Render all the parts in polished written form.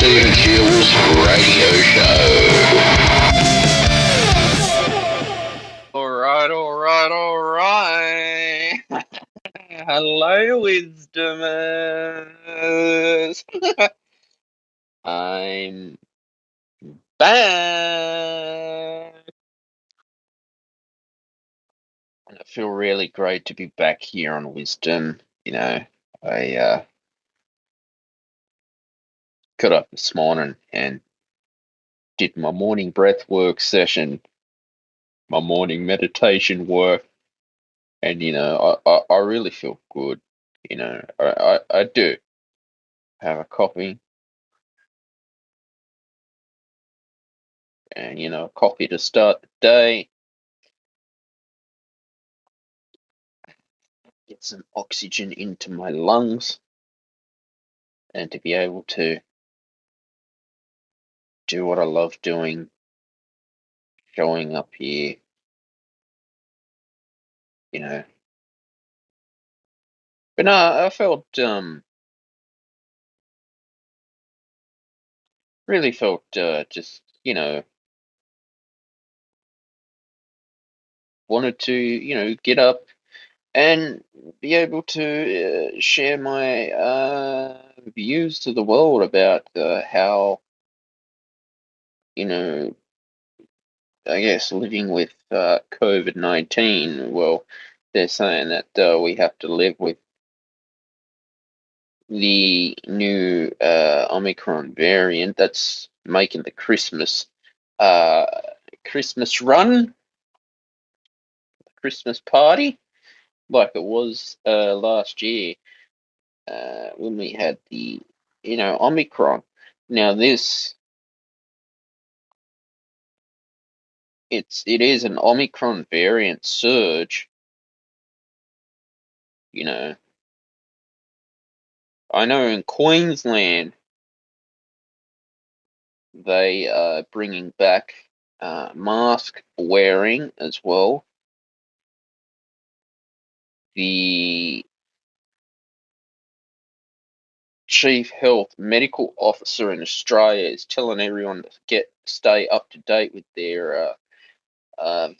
Food and Fuels radio show. Alright. Hello, Wisdomers. I'm back. And I feel really great to be back here on Wisdom. I got up this morning and did my morning breath work session, my morning meditation work, and I really feel good. I do have a coffee, and a coffee to start the day, get some oxygen into my lungs, and to be able to do what I love doing, showing up here, you know. But no, I felt really felt just wanted to get up and be able to share my views to the world about how I guess living with COVID-19. Well, they're saying that we have to live with the new Omicron variant that's making the uh, Christmas run, Christmas party, like it was last year when we had the Omicron. Now it is an Omicron variant surge. I know in Queensland they are bringing back mask wearing as well. The Chief Health Medical Officer in Australia is telling everyone to stay up to date with their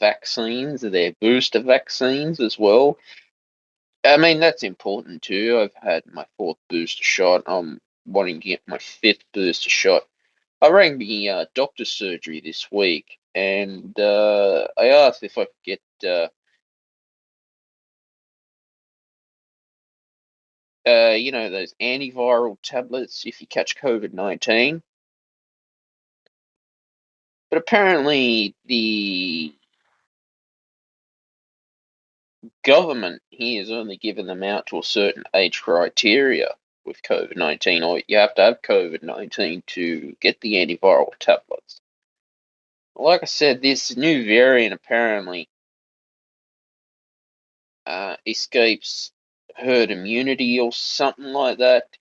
vaccines, their booster vaccines as well. I mean, that's important too. I've had my 4th booster shot. I'm wanting to get my 5th booster shot. I rang the doctor's surgery this week, and I asked if I could get those antiviral tablets if you catch COVID-19. But apparently the government here is only giving them out to a certain age criteria with COVID-19, or you have to have COVID-19 to get the antiviral tablets. Like I said, this new variant apparently escapes herd immunity or something like that.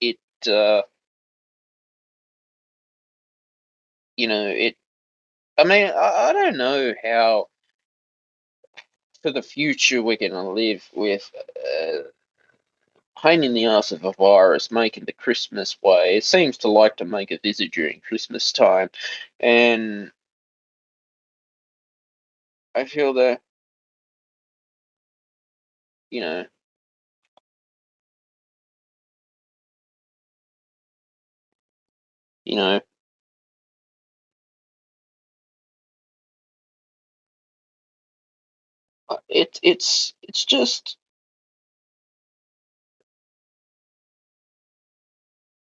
I mean, I don't know how for the future we're going to live with pain in the ass of a virus making the Christmas way. It seems to like to make a visit during Christmas time, and I feel that you know, you know, it's just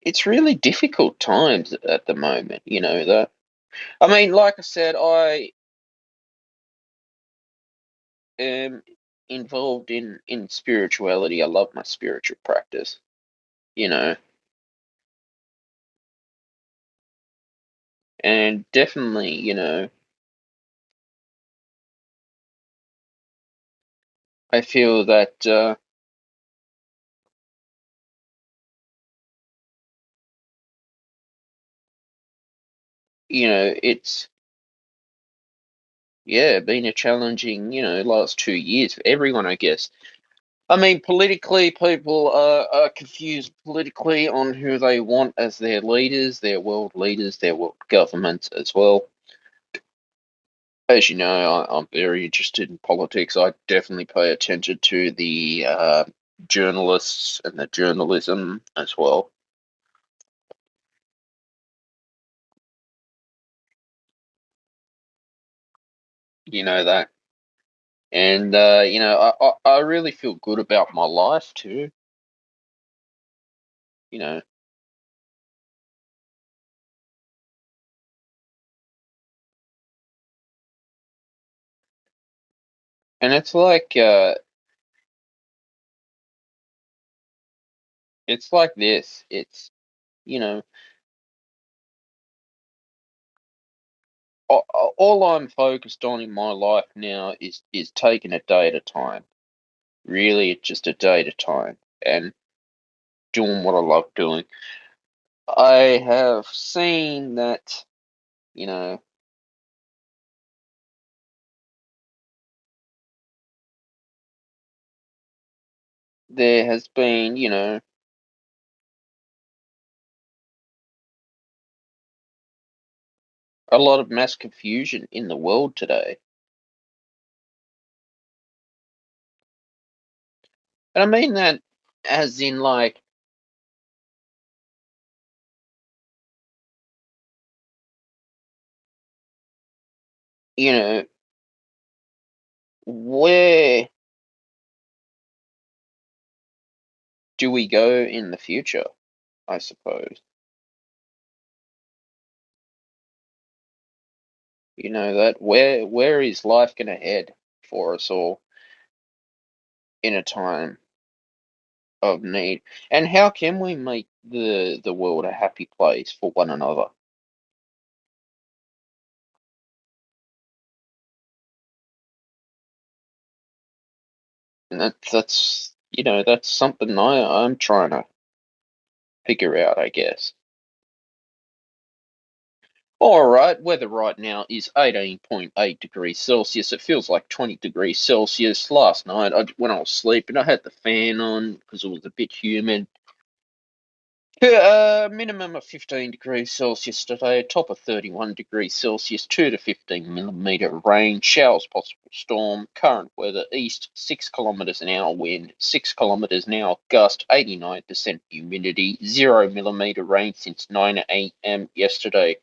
it's really difficult times at the moment. That I mean, like I said, I am involved in spirituality. I love my spiritual practice. You know, and definitely, I feel that it's been a challenging last 2 years for everyone, I guess. I mean, politically, people are confused politically on who they want as their leaders, their world governments as well. As you know, I'm very interested in politics. I definitely pay attention to the journalists and the journalism as well. You know that. And, I really feel good about my life too. You know, and it's like this. It's, you know, all I'm focused on in my life now is taking a day at a time. Really, it's just a day at a time and doing what I love doing. I have seen that, you know, there has been, a lot of mass confusion in the world today. And I mean that as in like, you know, where do we go in the future, I suppose? You know, that where is life gonna head for us all in a time of need? And how can we make the world a happy place for one another? And that's something I'm trying to figure out, I guess. All right, weather right now is 18.8 degrees Celsius. It feels like 20 degrees Celsius. Last night, when I was sleeping, I had the fan on because it was a bit humid. Minimum of 15 degrees Celsius today, a top of 31 degrees Celsius, 2 to 15 millimeter rain, showers possible storm, current weather east, 6 kilometers an hour wind, 6 kilometers an hour gust, 89% humidity, 0 millimeter rain since 9 a.m. yesterday.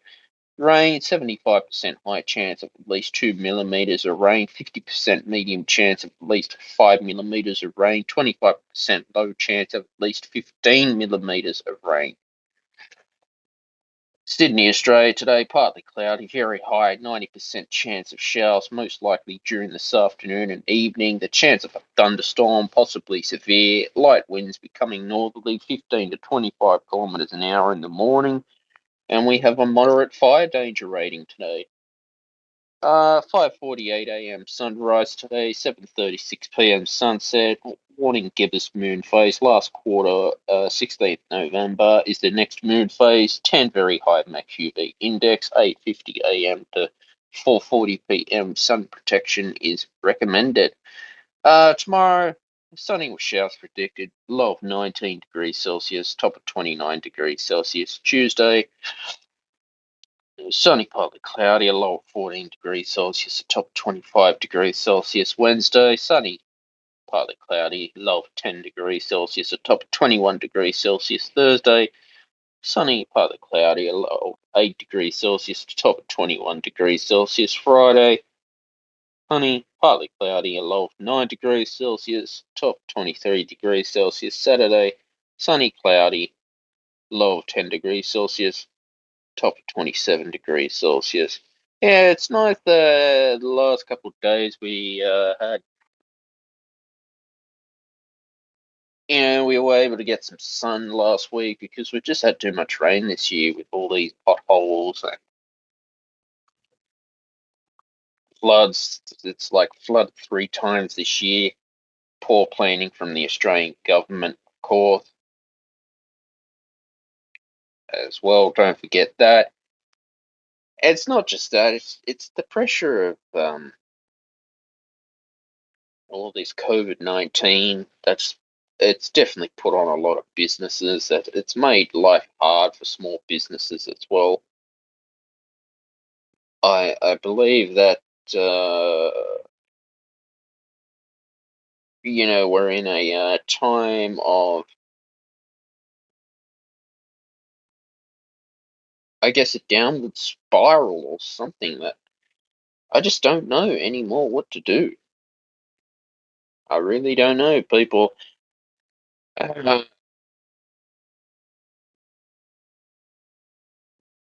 Rain, 75% high chance of at least 2 millimeters of rain, 50% medium chance of at least 5 millimeters of rain, 25% low chance of at least 15 millimeters of rain. Sydney, Australia today, partly cloudy, very high, 90% chance of showers, most likely during this afternoon and evening. The chance of a thunderstorm, possibly severe, light winds becoming northerly, 15 to 25 kilometres an hour in the morning. And we have a moderate fire danger rating today. 5:48 a.m. sunrise today, 7:36 p.m. sunset. Warning gibbous moon phase. Last quarter, 16th November is the next moon phase. 10 very high max UV index. 8:50 a.m. to 4:40 p.m. Sun protection is recommended. Tomorrow, sunny with showers predicted. Low of 19 degrees Celsius. Top of 29 degrees Celsius. Tuesday. Sunny, partly cloudy, a low of 14 degrees Celsius, a top of 25 degrees Celsius. Wednesday, sunny, partly cloudy, low of 10 degrees Celsius, a top of 21 degrees Celsius. Thursday, sunny, partly cloudy, a low of 8 degrees Celsius, a top of 21 degrees Celsius. Friday, sunny, partly cloudy, a low of 9 degrees Celsius, top of 23 degrees Celsius. Saturday, sunny, cloudy, low of 10 degrees Celsius, top of 27 degrees Celsius. Yeah, it's nice the last couple of days we had, we were able to get some sun last week because we've just had too much rain this year with all these potholes and floods. It's like flooded 3 times this year. Poor planning from the Australian government, of course, as well. Don't forget that. It's not just that; it's the pressure of all this COVID-19, it's definitely put on a lot of businesses. That it's made life hard for small businesses as well. I believe that we're in a time of, I guess, a downward spiral or something that I just don't know anymore what to do. I really don't know, people. Uh,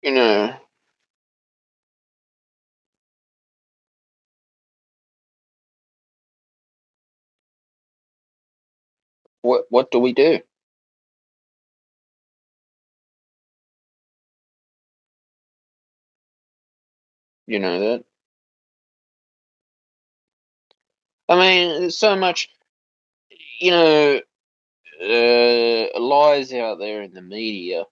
you know, what do we do? You know that. I mean, there's so much, you know, lies out there in the media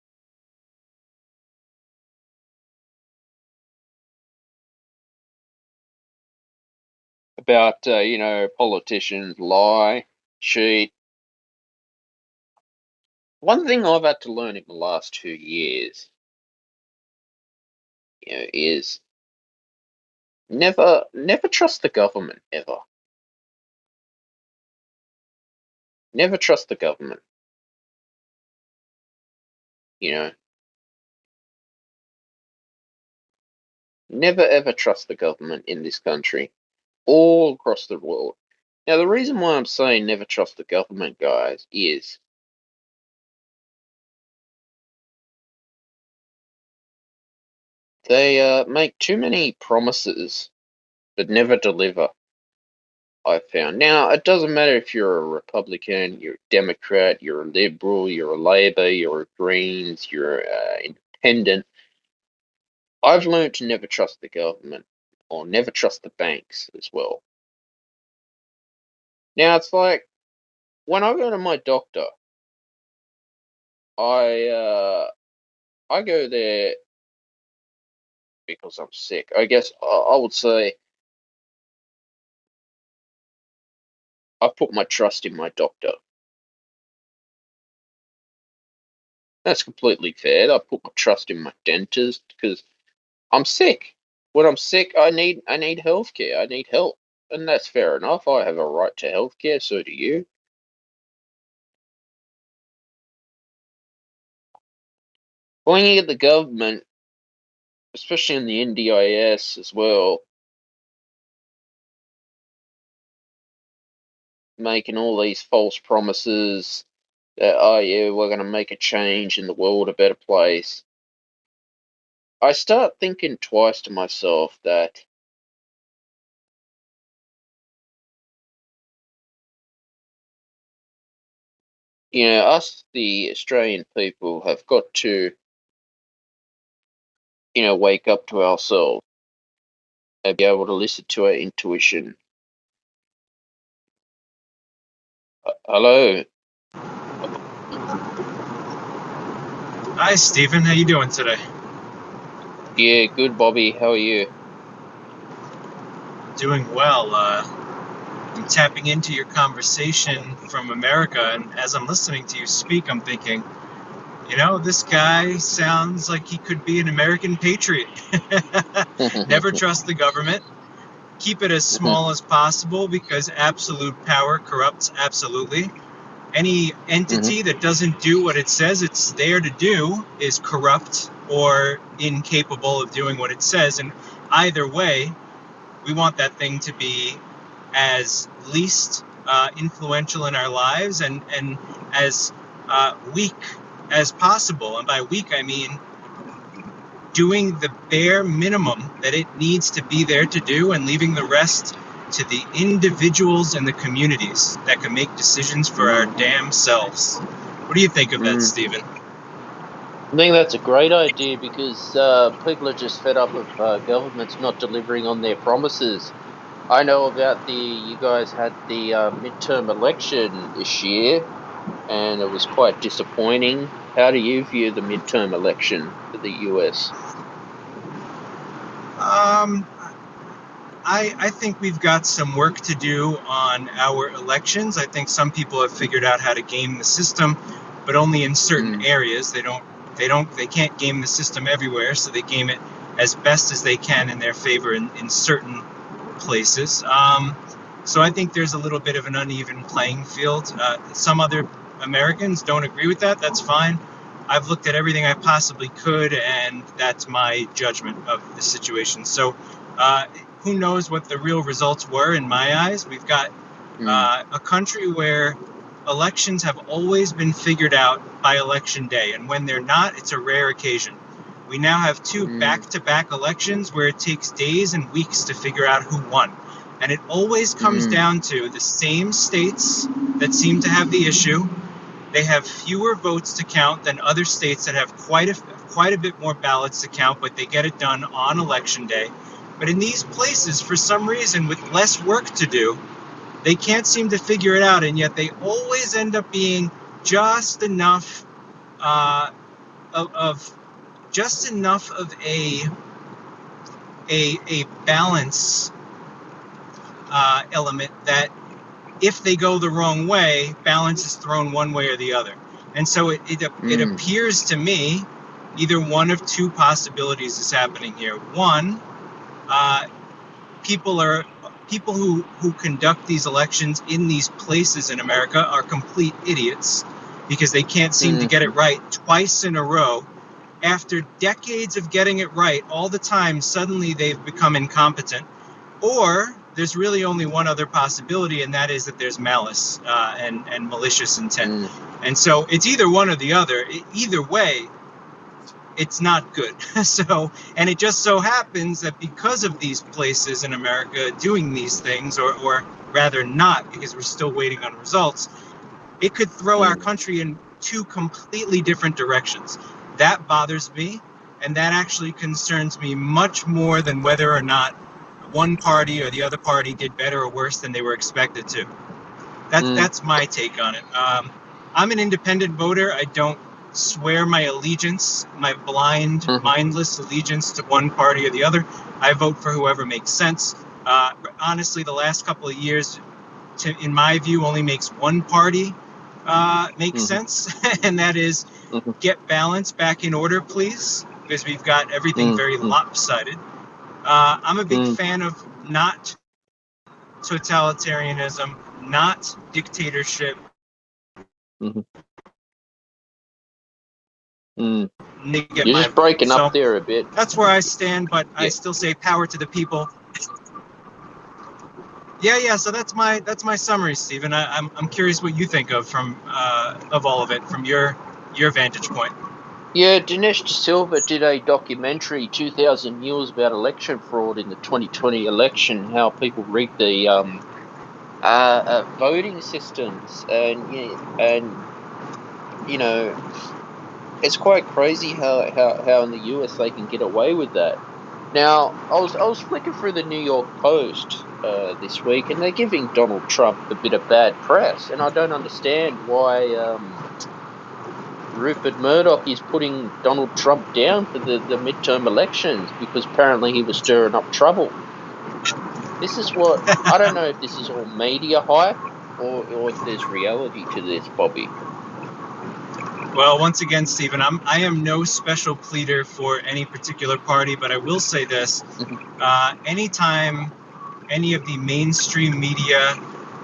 about, politicians lie, cheat. One thing I've had to learn in the last 2 years, is never trust the government ever. Never trust the government. You know, never ever trust the government in this country, all across the world. Now, the reason why I'm saying never trust the government, guys, is they make too many promises but never deliver. I've found. Now, it doesn't matter if you're a Republican, you're a Democrat, you're a Liberal, you're a Labor, you're a Greens, you're independent. I've learned to never trust the government or never trust the banks as well. Now, it's like when I go to my doctor, I I go there because I'm sick. I guess I would say I put my trust in my doctor. That's completely fair. I put my trust in my dentist because I'm sick. When I'm sick, I need healthcare. I need help, and that's fair enough. I have a right to healthcare. So do you. When you get the government, especially in the NDIS as well, making all these false promises that, oh yeah, we're going to make a change in the world a better place. I start thinking twice to myself that, us, the Australian people, have got to, wake up to ourselves and be able to listen to our intuition. Hello. Hi, Stephen. How you doing today? Yeah, good, Bobby. How are you? Doing well. I'm tapping into your conversation from America, and as I'm listening to you speak, I'm thinking, this guy sounds like he could be an American patriot. Never trust the government. Keep it as small as possible because absolute power corrupts absolutely. Any entity that doesn't do what it says it's there to do is corrupt or incapable of doing what it says, and either way, we want that thing to be as least influential in our lives and as weak as possible. And by weak, I mean doing the bare minimum that it needs to be there to do and leaving the rest to the individuals and the communities that can make decisions for our damn selves. What do you think of that, Mm. Stephen? I think that's a great idea because people are just fed up of governments not delivering on their promises. I know about you guys had the midterm election this year, and it was quite disappointing. How do you view the midterm election for the US? Um, I think we've got some work to do on our elections. I think some people have figured out how to game the system, but only in certain areas. They can't game the system everywhere, so they game it as best as they can in their favor in certain places. So I think there's a little bit of an uneven playing field. Some other Americans don't agree with that. That's fine. I've looked at everything I possibly could, and that's my judgment of the situation. So who knows what the real results were in my eyes. We've got a country where elections have always been figured out by election day, and when they're not, it's a rare occasion. We now have two back-to-back elections where it takes days and weeks to figure out who won. And it always comes down to the same states that seem to have the issue. They have fewer votes to count than other states that have quite a bit more ballots to count, but they get it done on election day. But in these places, for some reason, with less work to do, they can't seem to figure it out, and yet they always end up being just enough of a balance element that if they go the wrong way, balance is thrown one way or the other. And so it appears to me either one of two possibilities is happening here. One, people who conduct these elections in these places in America are complete idiots because they can't seem to get it right twice in a row. After decades of getting it right all the time, suddenly they've become incompetent. Or there's really only one other possibility, and that is that there's malice and malicious intent. And so it's either one or the other. Either way, it's not good. So, and it just so happens that because of these places in America doing these things, or rather not, because we're still waiting on results, it could throw our country in two completely different directions. That bothers me, and that actually concerns me much more than whether or not one party or the other party did better or worse than they were expected to. That's my take on it. I'm an independent voter. I don't swear my allegiance, my blind, mindless allegiance to one party or the other. I vote for whoever makes sense. Honestly, the last couple of years, in my view, only makes one party make sense, and that is get balance back in order, please, because we've got everything very lopsided. I'm a big fan of not totalitarianism, not dictatorship. You're just breaking up there a bit. That's where I stand, but I still say power to the people. Yeah. So that's my summary, Stephen. I'm curious what you think of all of it from your vantage point. Yeah, Dinesh Silva did a documentary, 2000 Years about election fraud in the 2020 election, how people rigged the voting systems, and you know, it's quite crazy how in the US they can get away with that. Now, I was flicking through the New York Post this week, and they're giving Donald Trump a bit of bad press, and I don't understand why Rupert Murdoch is putting Donald Trump down for the midterm elections, because apparently he was stirring up trouble. This is what, I don't know if this is all media hype or if there's reality to this, Bobby. Well, once again, Stephen, I am no special pleader for any particular party, but I will say this. Anytime any of the mainstream media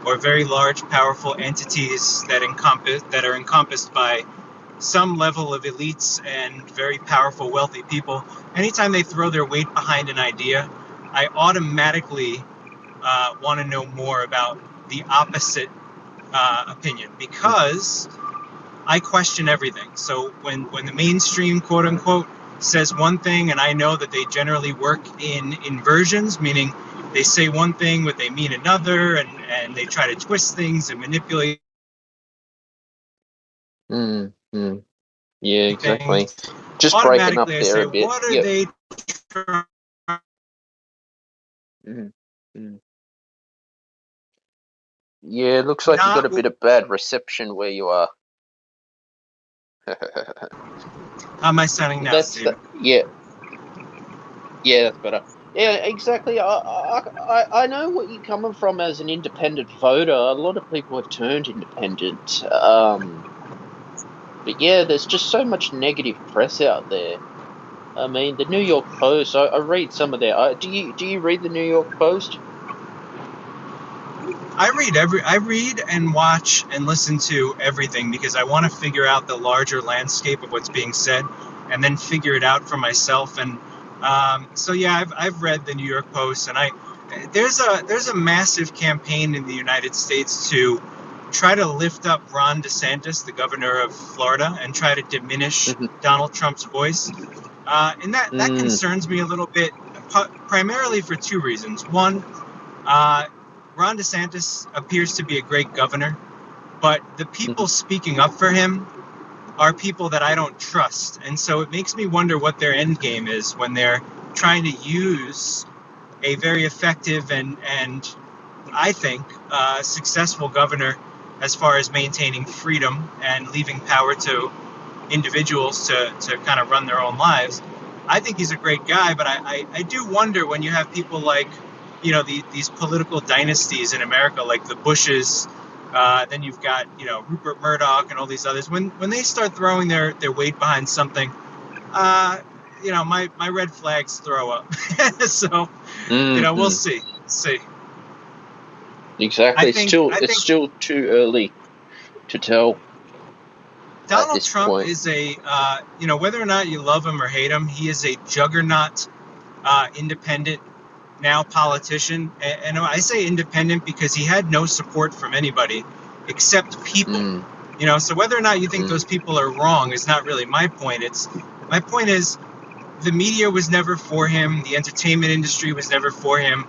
or very large, powerful entities that are encompassed by some level of elites and very powerful, wealthy people, anytime they throw their weight behind an idea, I automatically want to know more about the opposite opinion, because I question everything. So when the mainstream, quote unquote, says one thing, and I know that they generally work in inversions, meaning they say one thing but they mean another, and they try to twist things and manipulate. Yeah, exactly. Just breaking up there a bit. What are they Yeah, it looks like you got a bit of bad reception where you are. How am I sounding now, Steve? Yeah, that's better. Yeah, exactly. I know what you're coming from as an independent voter. A lot of people have turned independent. But yeah, there's just so much negative press out there. I mean, the New York Post. I read some of their. Do you read the New York Post? I read and watch and listen to everything because I want to figure out the larger landscape of what's being said, and then figure it out for myself. And so yeah, I've read the New York Post, and there's a massive campaign in the United States to try to lift up Ron DeSantis, the governor of Florida, and try to diminish Hmm. Donald Trump's voice. And that Mm, concerns me a little bit, primarily for two reasons. One, uh, Ron DeSantis appears to be a great governor, but the hmm people speaking up for him are people that I don't trust. And so it makes me wonder what their end game is when they're trying to use a very effective and I think, successful governor as far as maintaining freedom and leaving power to individuals to kind of run their own lives. I think he's a great guy, but I do wonder when you have people like, these political dynasties in America, like the Bushes, then you've got, Rupert Murdoch and all these others. When they start throwing their weight behind something, uh, my red flags throw up. So, we'll mm. see. I Exactly. think I It's think still too early to tell at Donald this Trump point. is whether or not you love him or hate him, he is a juggernaut, independent now politician. And I say independent because he had no support from anybody except people. Mm, So whether or not you think those mm, people are wrong is not really my point. My point is the media was never for him. The entertainment industry was never for him.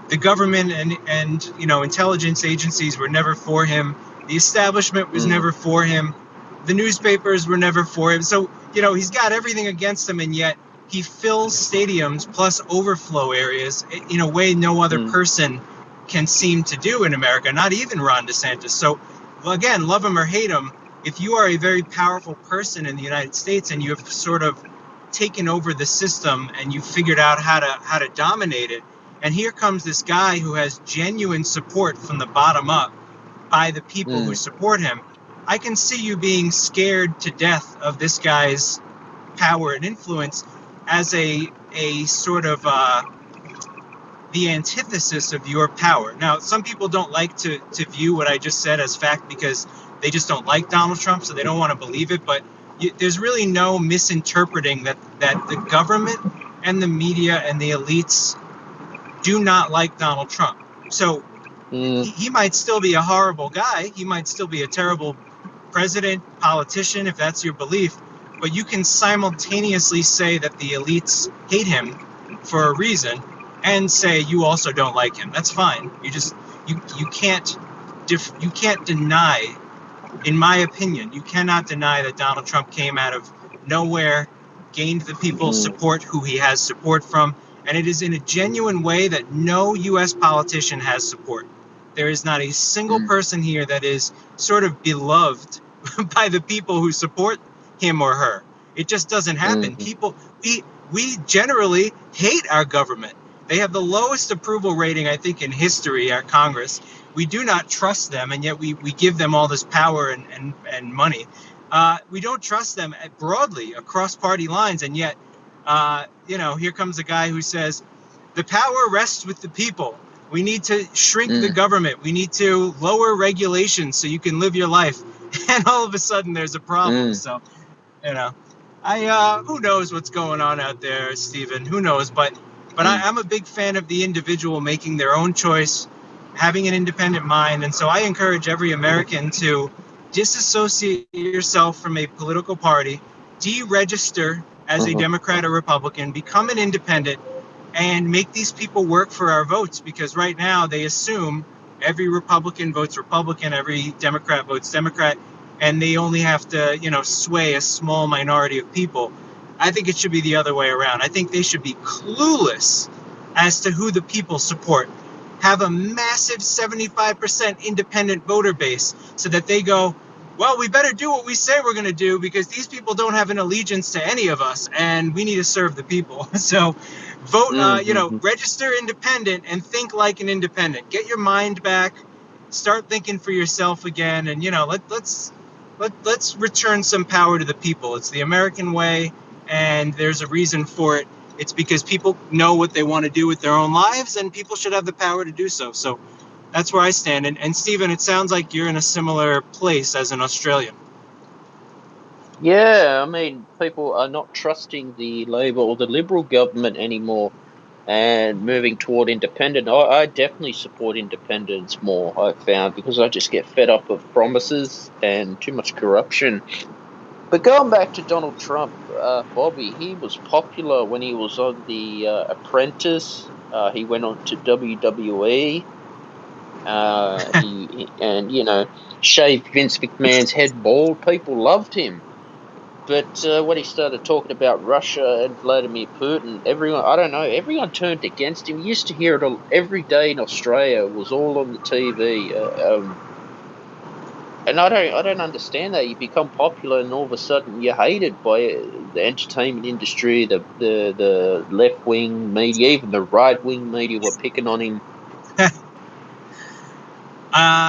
The government and intelligence agencies were never for him. The establishment was mm, never for him. The newspapers were never for him. So he's got everything against him, and yet he fills stadiums plus overflow areas in a way no other mm, person can seem to do in America. Not even Ron DeSantis. So, well, again, love him or hate him, if you are a very powerful person in the United States and you have sort of taken over the system and you figured out how to dominate it, and here comes this guy who has genuine support from the bottom up by the people who mm, support him, I can see you being scared to death of this guy's power and influence as a sort of the antithesis of your power. Now, some people don't like to view what I just said as fact because they just don't like Donald Trump, so they don't want to believe it. But there's really no misinterpreting that the government and the media and the elites do not like Donald Trump. So mm, he might still be a horrible guy. He might still be a terrible president, politician, if that's your belief. But you can simultaneously say that the elites hate him for a reason, and say you also don't like him. That's fine. You can't you can't deny, in my opinion, you cannot deny that Donald Trump came out of nowhere, gained the people's mm, support who he has support from, and it is in a genuine way that no U.S. politician has support. There is not a single mm, person here that is sort of beloved by the people who support him or her. It just doesn't happen. mm, People, we generally hate our government. They have the lowest approval rating, I think, in history, our Congress. We do not trust them, and yet we give them all this power and money. We don't trust them broadly across party lines, and yet, here comes a guy who says, the power rests with the people. We need to shrink the mm, government. We need to lower regulations so you can live your life. And all of a sudden, there's a problem. mm, So, you know, who knows what's going on out there, Stephen? Who knows? But mm, I'm a big fan of the individual making their own choice, having an independent mind, and so I encourage every American to disassociate yourself from a political party, deregister as a uh-huh, Democrat or Republican, become an independent, and make these people work for our votes, because right now they assume every Republican votes Republican, every Democrat votes Democrat, and they only have to, sway a small minority of people. I think it should be the other way around. I think they should be clueless as to who the people support. Have a massive 75% independent voter base so that they go, well, we better do what we say we're going to do because these people don't have an allegiance to any of us, and we need to serve the people. So, vote. Mm-hmm. Register independent and think like an independent. Get your mind back. Start thinking for yourself again, and let's return some power to the people. It's the American way, and there's a reason for it. It's because people know what they want to do with their own lives, and people should have the power to do so. So that's where I stand. And Stephen, it sounds like you're in a similar place as an Australian. Yeah, I mean, people are not trusting the Labor or the Liberal government anymore and moving toward independent. I definitely support independence more, I've found, because I just get fed up of promises and too much corruption. But going back to Donald Trump, Bobby, he was popular when he was on The Apprentice. He went on to WWE. And shaved Vince McMahon's head bald. People loved him. But when he started talking about Russia and Vladimir Putin, I don't know, everyone turned against him. We used to hear it every day in Australia. It was all on the TV. And I don't understand that. You become popular and all of a sudden you're hated by the entertainment industry, the left wing media, even the right wing media were picking on him.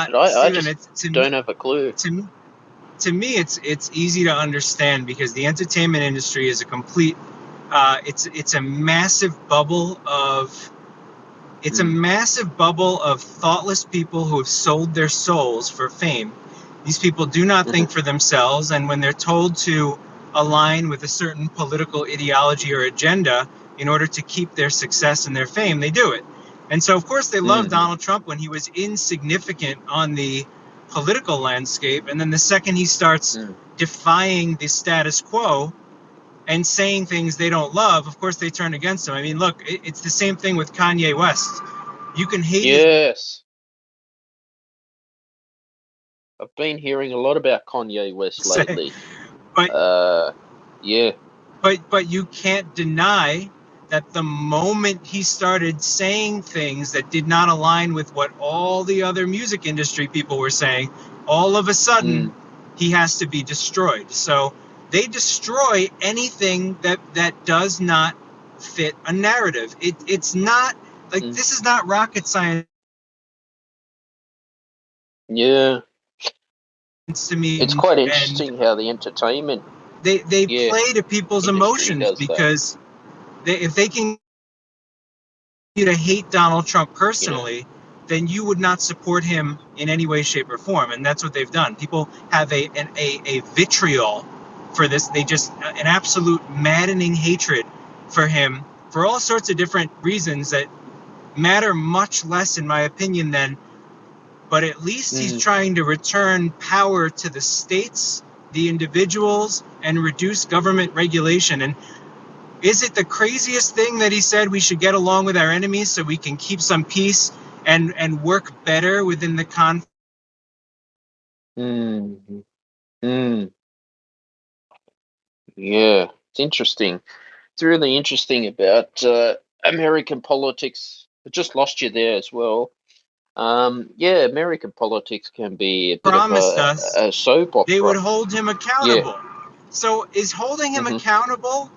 But I Stephen, just it's to me, don't have a clue. to me, to me, it's easy to understand because the entertainment industry is a complete. It's a massive bubble of. It's a massive bubble of thoughtless people who have sold their souls for fame. These people do not Mm-hmm. think for themselves, and when they're told to align with a certain political ideology or agenda in order to keep their success and their fame, they do it. And so, of course, they loved Mm-hmm. Donald Trump when he was insignificant on the political landscape. And then the second he starts Mm. defying the status quo and saying things they don't love, of course, they turn against him. I mean, look, it's the same thing with Kanye West. You can hate his. Yes. I've been hearing a lot about Kanye West lately. but Uh, yeah. but you can't deny that the moment he started saying things that did not align with what all the other music industry people were saying, all of a sudden Mm. he has to be destroyed. So they destroy anything that does not fit a narrative. It's not like Mm. this is not rocket science Yeah. to me, It's quite and interesting how the entertainment, they yeah, play to people's industry emotions does that. because if they can you to hate Donald Trump Yeah. personally, then you would not support him in any way, shape, or form. And that's what they've done. People have a vitriol for this. They just an absolute maddening hatred for him for all sorts of different reasons that matter much less, in my opinion, than. But at least he's Mm. trying to return power to the states, the individuals, and reduce government regulation. And is it the craziest thing that he said we should get along with our enemies so we can keep some peace and work better within the conflict? Mm. Mm. Yeah. It's interesting. It's really interesting about American politics. I just lost you there as well. Yeah, American politics can be a bit of Promised us a soap they would opera. hold him Yeah. accountable. So is holding him Hmm. accountable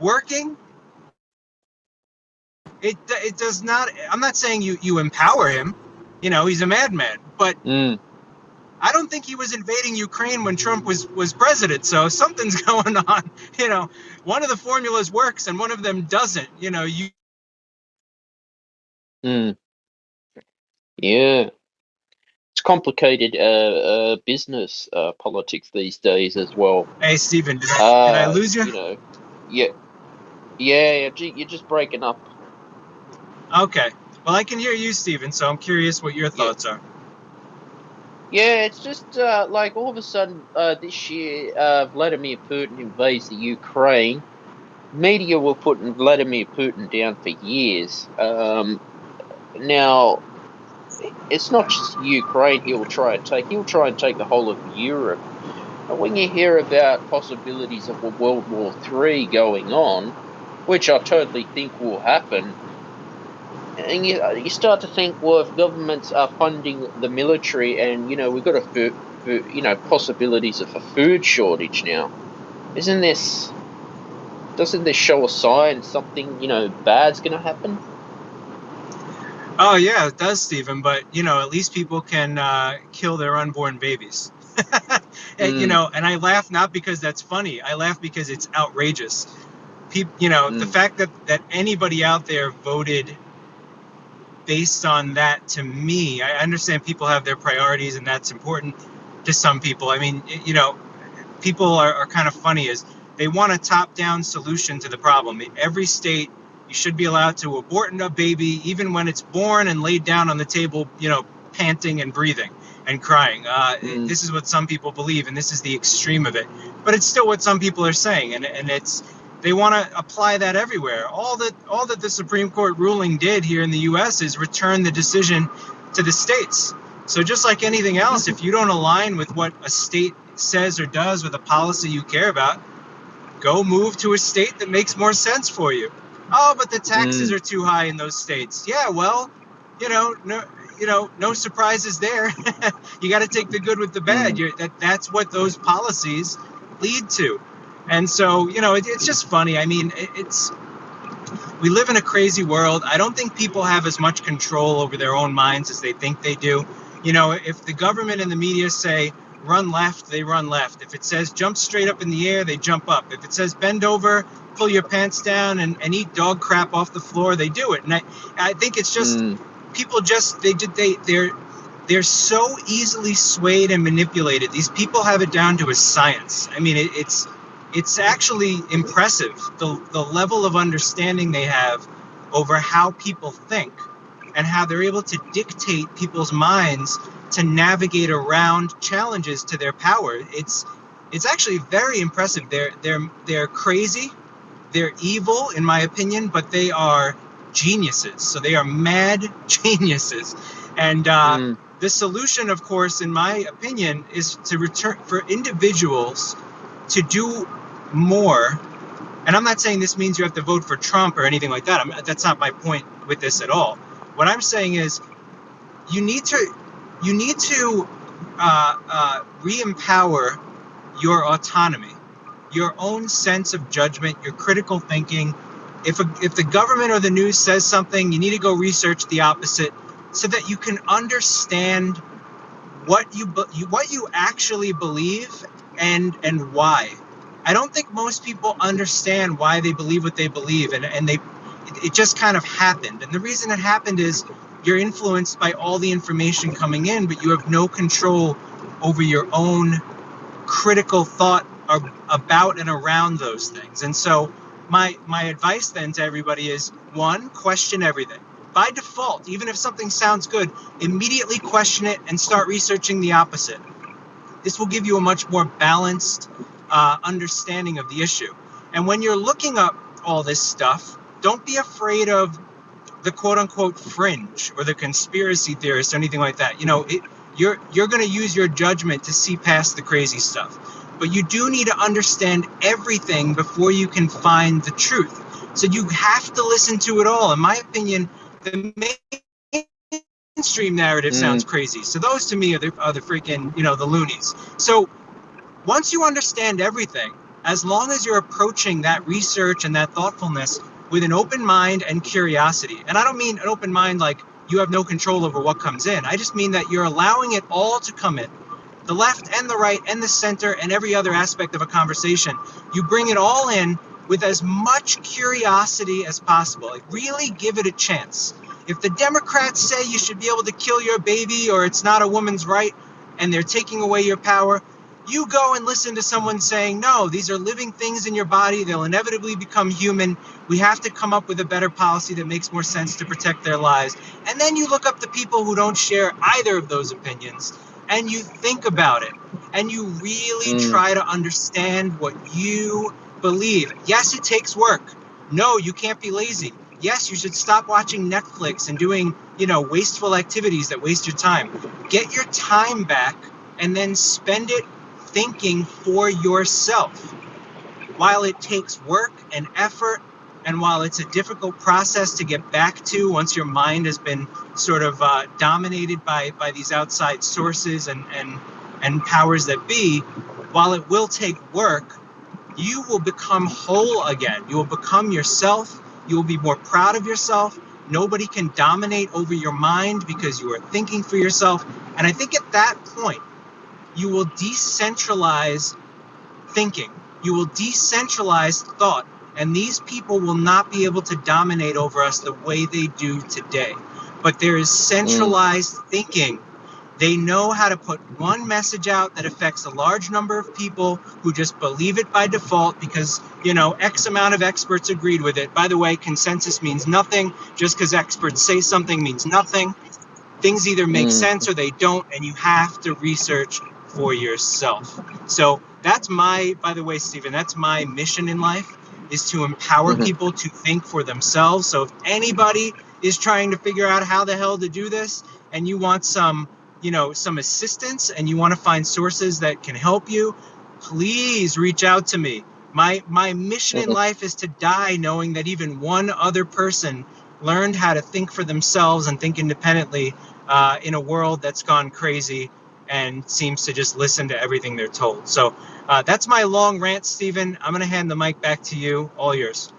working? It does not. I'm not saying you empower him. He's a madman, but Mm. I don't think he was invading Ukraine when Trump was president. So something's going on. One of the formulas works and one of them doesn't. You Mm. Yeah. It's complicated business politics these days as well. Hey, Stephen, did I lose you? You know, yeah, yeah, you're just breaking up. Okay. Well, I can hear you, Stephen, so I'm curious what your Yeah, thoughts are. yeah, it's just like all of a sudden this year Vladimir Putin invades the Ukraine. Media were putting Vladimir Putin down for years. Now it's not just Ukraine he'll try and take the whole of Europe. And when you hear about possibilities of a World War III going on, which I totally think will happen, and you start to think, well, if governments are funding the military, and we've got to possibilities of a food shortage now. Doesn't this show a sign something, bad's going to happen? Oh yeah, it does, Stephen. But at least people can kill their unborn babies. And, Mm, and I laugh not because that's funny. I laugh because it's outrageous. People, the mm, fact that anybody out there voted based on that, to me, I understand people have their priorities and that's important to some people. I mean, people are kind of funny is they want a top-down solution to the problem. In every state, you should be allowed to abort a baby even when it's born and laid down on the table, panting and breathing and crying. mm, This is what some people believe, and this is the extreme of it. But it's still what some people are saying, and it's they want to apply that everywhere. All that the Supreme Court ruling did here in the U.S. is return the decision to the states. So just like anything else, mm, if you don't align with what a state says or does with a policy you care about, go move to a state that makes more sense for you. Oh, but the taxes mm, are too high in those states. Yeah, well, no surprises there. You got to take the good with the bad. mm, That's what those policies lead to. And so, it's just funny. I mean, we live in a crazy world. I don't think people have as much control over their own minds as they think they do. If the government and the media say run left, they run left. If it says jump straight up in the air, they jump up. If it says bend over, pull your pants down, and eat dog crap off the floor, they do it. And I think it's just mm, people just they're so easily swayed and manipulated. These people have it down to a science. I mean, it's actually impressive the level of understanding they have over how people think and how they're able to dictate people's minds to navigate around challenges to their power. It's actually very impressive. They're crazy, they're evil in my opinion, but they are geniuses. So they are mad geniuses. And mm, the solution, of course, in my opinion, is to return for individuals to do more. And I'm not saying this means you have to vote for Trump or anything like that. That's not my point with this at all. What I'm saying is you need to re-empower your autonomy, your own sense of judgment, your critical thinking. If the government or the news says something, you need to go research the opposite so that you can understand what you actually believe and why. I don't think most people understand why they believe what they believe, and it just kind of happened. And the reason it happened is you're influenced by all the information coming in, but you have no control over your own critical thought about and around those things. And so my advice then to everybody is, one, question everything. By default, even if something sounds good, immediately question it and start researching the opposite. This will give you a much more balanced understanding of the issue. And when you're looking up all this stuff, don't be afraid of the quote-unquote fringe or the conspiracy theorists or anything like that. You're going to use your judgment to see past the crazy stuff. But you do need to understand everything before you can find the truth. So you have to listen to it all. In my opinion, the mainstream narrative sounds mm, crazy. So those to me are the freaking, the loonies. So once you understand everything, as long as you're approaching that research and that thoughtfulness with an open mind and curiosity, and I don't mean an open mind like you have no control over what comes in. I just mean that you're allowing it all to come in. The left and the right and the center and every other aspect of a conversation. You bring it all in with as much curiosity as possible. Like, really give it a chance. If the Democrats say you should be able to kill your baby or it's not a woman's right and they're taking away your power, you go and listen to someone saying, no, these are living things in your body. They'll inevitably become human. We have to come up with a better policy that makes more sense to protect their lives. And then you look up the people who don't share either of those opinions and you think about it and you really mm, try to understand what you believe. Yes, it takes work. No, you can't be lazy. Yes, you should stop watching Netflix and doing, wasteful activities that waste your time. Get your time back and then spend it thinking for yourself. While it takes work and effort, and while it's a difficult process to get back to once your mind has been sort of dominated by these outside sources and and powers that be, while it will take work, you will become whole again. You will become yourself. You will be more proud of yourself. Nobody can dominate over your mind because you are thinking for yourself. And I think at that point, you will decentralize thinking. You will decentralize thought. And these people will not be able to dominate over us the way they do today. But there is Mm. centralized thinking. They know how to put one message out that affects a large number of people who just believe it by default because, X amount of experts agreed with it. By the way, consensus means nothing. Just because experts say something means nothing. Things either make Mm. sense or they don't, and you have to research for yourself. So that's by the way, Stephen, that's my mission in life, is to empower Mhm. people to think for themselves. So if anybody is trying to figure out how the hell to do this, and you want some assistance, and you want to find sources that can help you, please reach out to me. My mission in Mhm. life is to die knowing that even one other person learned how to think for themselves and think independently in a world that's gone crazy and seems to just listen to everything they're told. So that's my long rant, Stephen. I'm going to hand the mic back to you. All yours.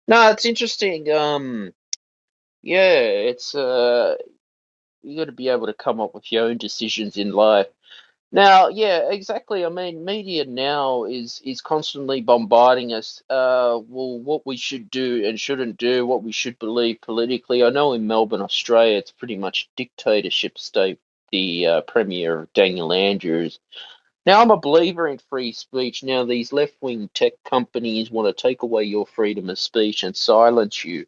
No, it's interesting. Yeah, it's you got to be able to come up with your own decisions in life. Now, yeah, exactly. I mean, media now is constantly bombarding us. Well, what we should do and shouldn't do, what we should believe politically. I know in Melbourne, Australia, it's pretty much dictatorship state. The Premier Daniel Andrews. Now, I'm a believer in free speech. Now, these left-wing tech companies want to take away your freedom of speech and silence you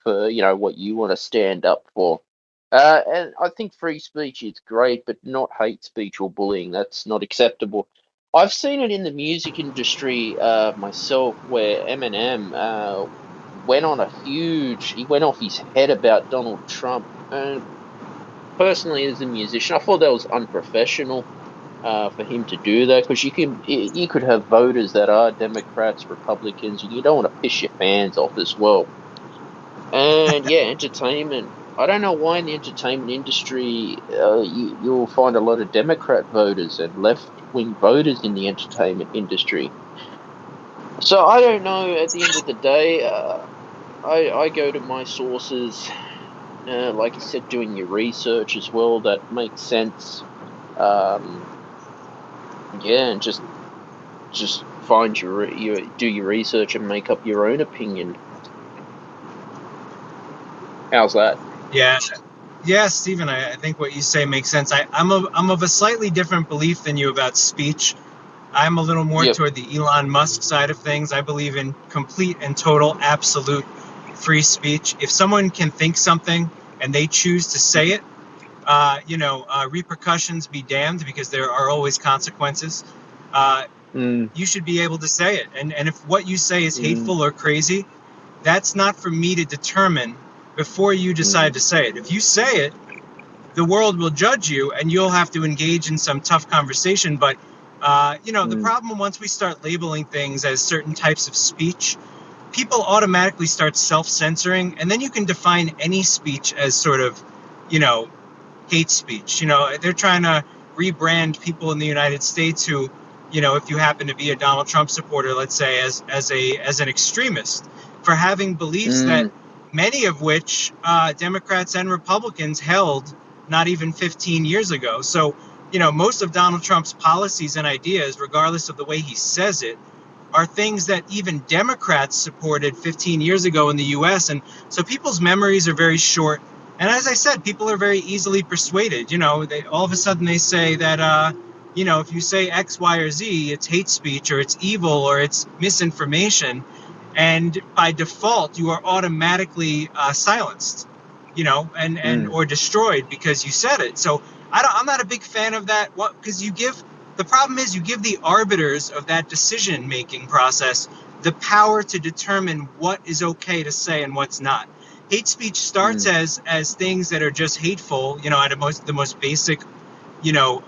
for what you want to stand up for. And I think free speech is great, but not hate speech or bullying. That's not acceptable. I've seen it in the music industry myself, where Eminem he went off his head about Donald Trump. And personally, as a musician, I thought that was unprofessional for him to do that, because you could have voters that are Democrats, Republicans, and you don't want to piss your fans off as well. And yeah, entertainment. I don't know why in the entertainment industry you'll find a lot of Democrat voters and left wing voters in the entertainment industry. So I don't know. At the end of the day, I go to my sources, like you said, doing your research as well. That makes sense. Um, yeah, and just find your do your research and make up your own opinion. How's that? Yeah. Yeah, Stephen, I think what you say makes sense. I'm of a slightly different belief than you about speech. I'm a little more Yep. toward the Elon Musk side of things. I believe in complete and total absolute free speech. If someone can think something and they choose to say it, repercussions be damned, because there are always consequences. Uh, Mm. you should be able to say it. And if what you say is Mm. hateful or crazy, that's not for me to determine before you decide Mm. to say it. If you say it, the world will judge you and you'll have to engage in some tough conversation. But, the Mm. problem, once we start labeling things as certain types of speech, people automatically start self-censoring, and then you can define any speech as sort of, you know, hate speech. They're trying to rebrand people in the United States who, if you happen to be a Donald Trump supporter, let's say, as an extremist for having beliefs that Mm. many of which Democrats and Republicans held not even 15 years ago. So, most of Donald Trump's policies and ideas, regardless of the way he says it, are things that even Democrats supported 15 years ago in the US. And so people's memories are very short. And as I said, people are very easily persuaded. All of a sudden they say that, if you say X, Y, or Z, it's hate speech or it's evil or it's misinformation. And by default, you are automatically silenced, and Mm. or destroyed because you said it. So I'm not a big fan of that. Because the problem is you give the arbiters of that decision-making process the power to determine what is okay to say and what's not. Hate speech starts Mm. as things that are just hateful, at the most basic,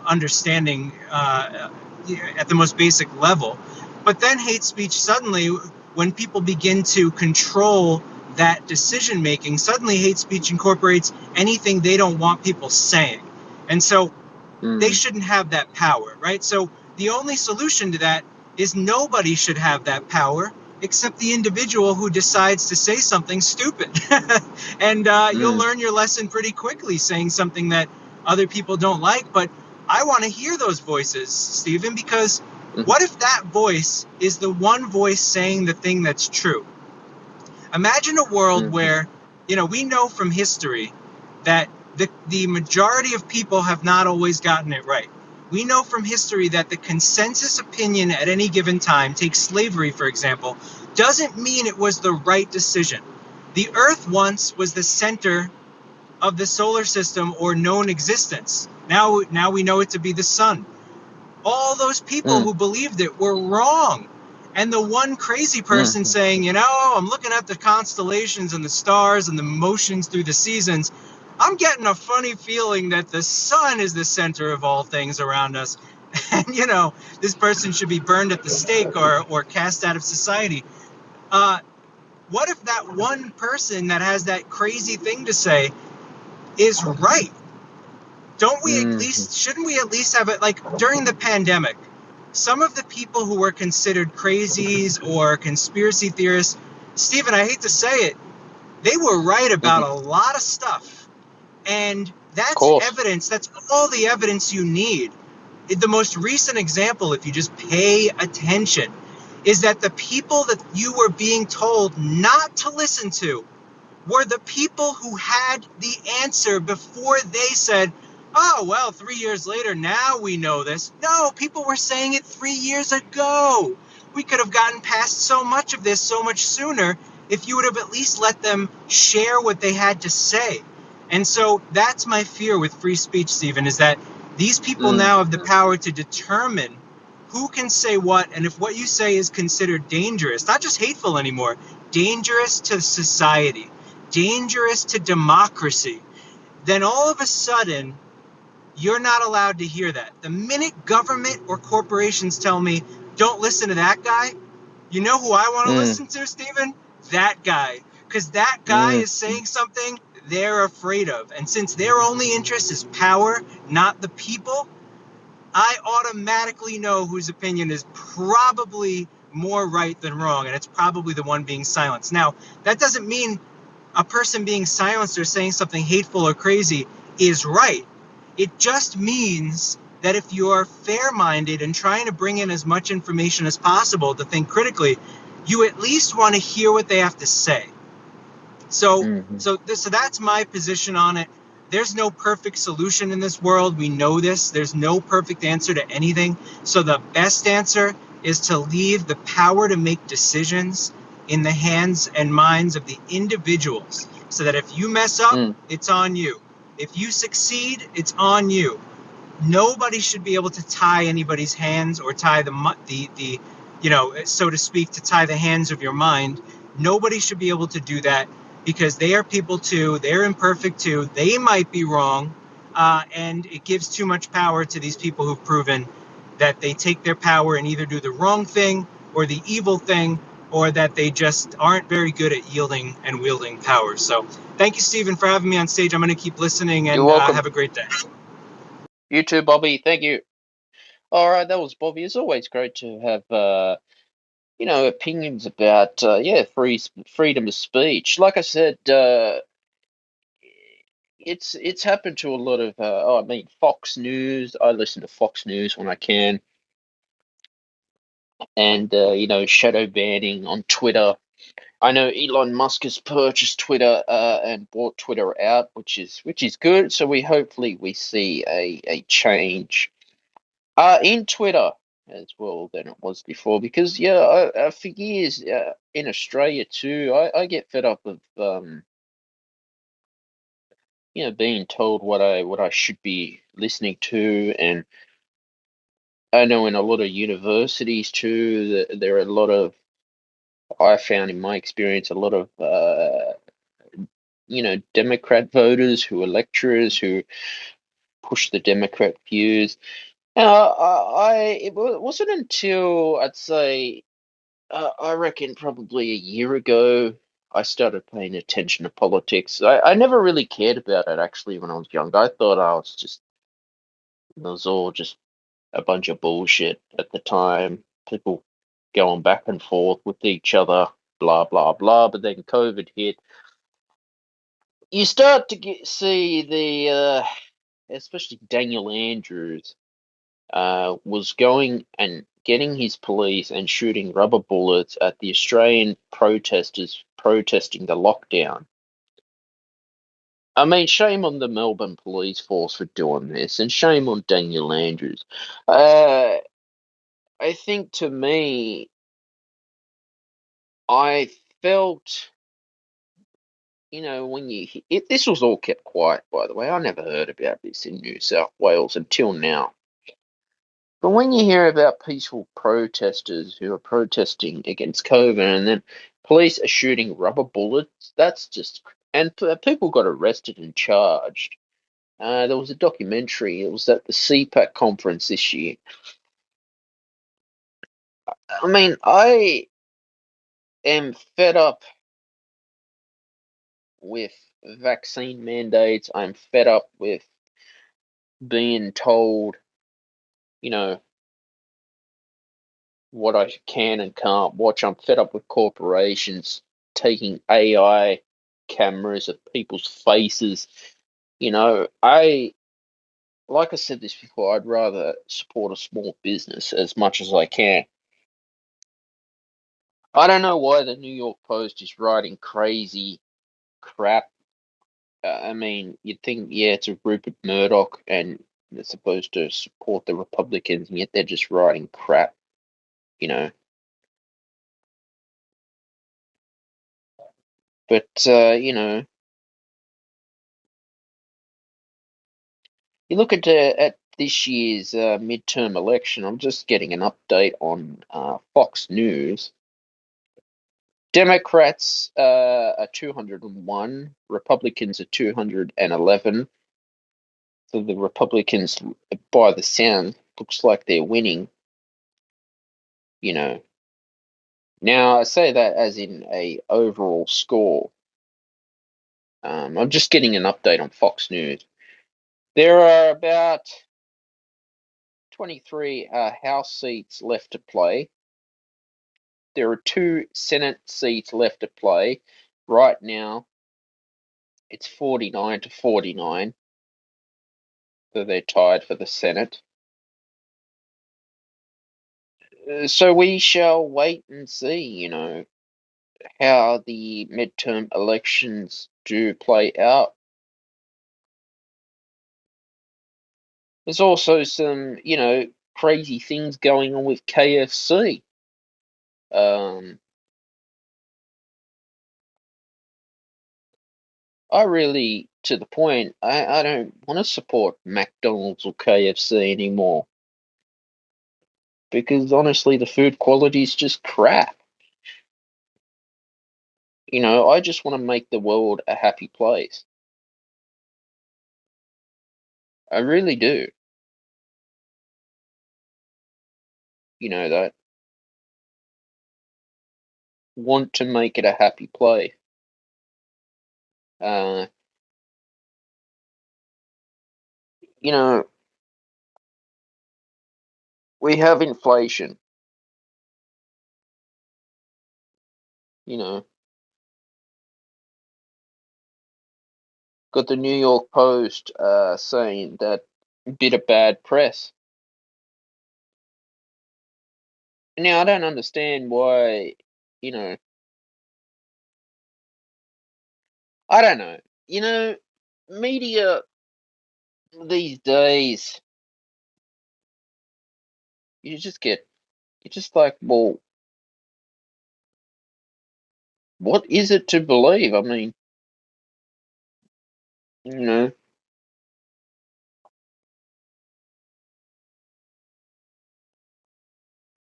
understanding, at the most basic level. But then hate speech suddenly, when people begin to control that decision making, suddenly hate speech incorporates anything they don't want people saying. And so they shouldn't have that power, right? So the only solution to that is nobody should have that power except the individual who decides to say something stupid. And you'll learn your lesson pretty quickly saying something that other people don't like. But I want to hear those voices, Stephen, because what if that voice is the one voice saying the thing that's true? Imagine a world where, we know from history that the majority of people have not always gotten it right. We know from history that the consensus opinion at any given time, take slavery for example, doesn't mean it was the right decision. The Earth once was the center of the solar system or known existence. Now we know it to be the sun. All those people who believed it were wrong. And the one crazy person saying, I'm looking at the constellations and the stars and the motions through the seasons, I'm getting a funny feeling that the sun is the center of all things around us. And, this person should be burned at the stake or cast out of society. What if that one person that has that crazy thing to say is right? Shouldn't we at least have it, like during the pandemic, some of the people who were considered crazies or conspiracy theorists, Stephen, I hate to say it, they were right about a lot of stuff. And that's evidence, that's all the evidence you need. The most recent example, if you just pay attention, is that the people that you were being told not to listen to were the people who had the answer before they said, oh, well, 3 years later, now we know this. No, people were saying it 3 years ago. We could have gotten past so much of this so much sooner if you would have at least let them share what they had to say. And so that's my fear with free speech, Stephen, is that these people now have the power to determine who can say what, and if what you say is considered dangerous, not just hateful anymore, dangerous to society, dangerous to democracy, then all of a sudden, you're not allowed to hear that. The minute government or corporations tell me, don't listen to that guy, you know who I want to listen to, Stephen? That guy. Because that guy is saying something they're afraid of. And since their only interest is power, not the people, I automatically know whose opinion is probably more right than wrong, and it's probably the one being silenced. Now, that doesn't mean a person being silenced or saying something hateful or crazy is right. It just means that if you're fair-minded and trying to bring in as much information as possible to think critically, you at least want to hear what they have to say. So that's my position on it. There's no perfect solution in this world. We know this. There's no perfect answer to anything. So the best answer is to leave the power to make decisions in the hands and minds of the individuals, so that if you mess up, it's on you. If you succeed, it's on you. Nobody should be able to tie anybody's hands or tie the so to speak, to tie the hands of your mind. Nobody should be able to do that, because they are people too. They're imperfect too. They might be wrong, and it gives too much power to these people who've proven that they take their power and either do the wrong thing or the evil thing, or that they just aren't very good at yielding and wielding power. So thank you, Stephen, for having me on stage. I'm going to keep listening, and You're welcome. have a great day. You too, Bobby. Thank you. All right, that was Bobby. It's always great to have opinions about freedom of speech. Like I said, it's happened to a lot of Fox News. I listen to Fox News when I can, and shadow banning on Twitter. I know Elon Musk has purchased Twitter and bought Twitter out, which is good. So we see a change in Twitter as well than it was before, because for years in Australia too, I get fed up of being told what I should be listening to. And I know in a lot of universities too, there are a lot of, I found in my experience, a lot of Democrat voters who are lecturers who push the Democrat views. It wasn't until I'd say I reckon probably a year ago I started paying attention to politics. I never really cared about it actually when I was younger. I thought I was just It was all just a bunch of bullshit at the time. People going back and forth with each other, blah blah blah. But then COVID hit. You start to see especially Daniel Andrews, was going and getting his police and shooting rubber bullets at the Australian protesters protesting the lockdown. I mean, shame on the Melbourne police force for doing this, and shame on Daniel Andrews. Uh, I think to me, I felt, when this was all kept quiet, by the way. I never heard about this in New South Wales until now. But when you hear about peaceful protesters who are protesting against COVID and then police are shooting rubber bullets, that's just, and people got arrested and charged. There was a documentary, it was at the CPAC conference this year. I mean, I am fed up with vaccine mandates. I'm fed up with being told, you know, what I can and can't watch. I'm fed up with corporations taking AI cameras of people's faces. Like I said this before, I'd rather support a small business as much as I can. I don't know why the New York Post is writing crazy crap. I mean, you'd think, yeah, it's a Rupert Murdoch and they're supposed to support the Republicans, and yet they're just writing crap, you know. But, you look at this year's midterm election. I'm just getting an update on Fox News. Democrats are 201, Republicans are 211. So the Republicans, by the sound, looks like they're winning. You know. Now I say that as in a overall score. I'm just getting an update on Fox News. There are about 23 House seats left to play. There are 2 Senate seats left to play. Right now, it's 49 to 49. So they're tied for the Senate. So we shall wait and see, how the midterm elections do play out. There's also some, crazy things going on with KFC. Um, to the point, I don't want to support McDonald's or KFC anymore because honestly, the food quality is just crap. I just want to make the world a happy place. I really do. That want to make it a happy place. Uh, you know, we have inflation. You know, got the New York Post saying that bit of bad press. Now I don't understand why. You know, I don't know. Media these days, you just get, you're just like, well, what is it to believe? I mean, you know,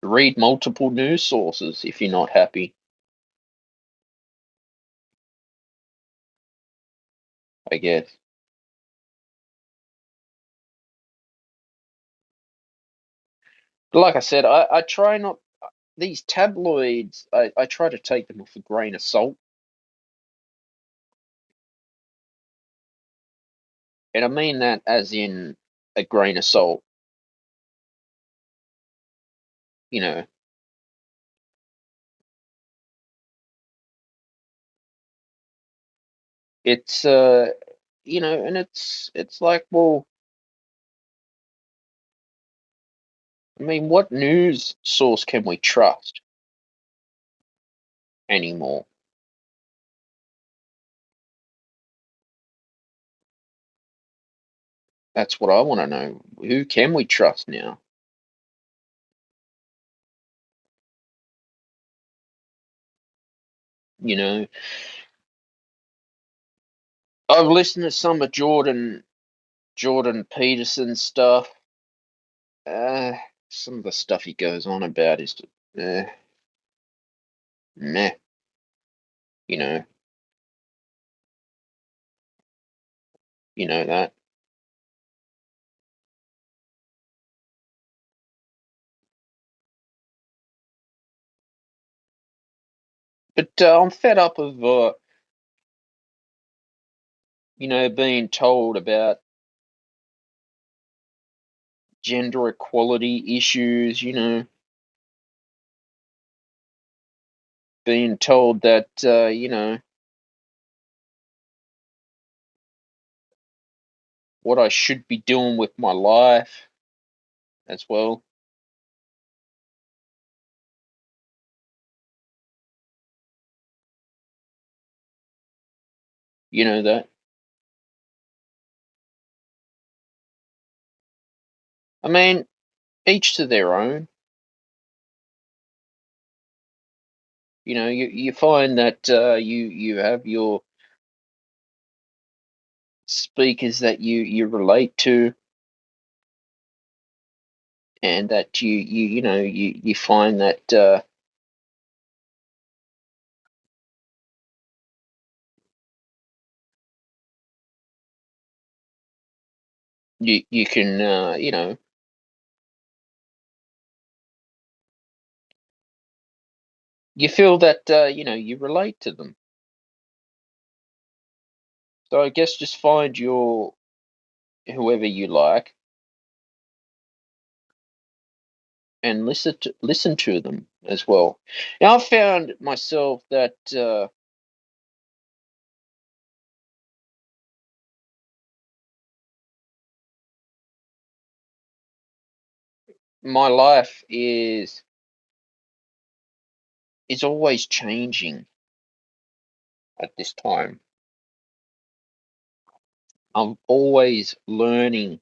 read multiple news sources if you're not happy, I guess. But like I said, I try not, these tabloids, I try to take them with a grain of salt. And I mean that as in a grain of salt. You know, it's and it's like, well, I mean, what news source can we trust anymore? That's what I want to know. Who can we trust now? You know, I've listened to some of Jordan Peterson's stuff. Uh, some of the stuff he goes on about is uh, meh. You know, you know that. But I'm fed up of being told about gender equality issues. Being told that what I should be doing with my life as well. You know that. I mean, each to their own. You find that you have your speakers that you relate to, and that you find that you can you feel that you relate to them. So I guess just find your whoever you like and listen to them as well. Now I've found myself that my life is always changing at this time. I'm always learning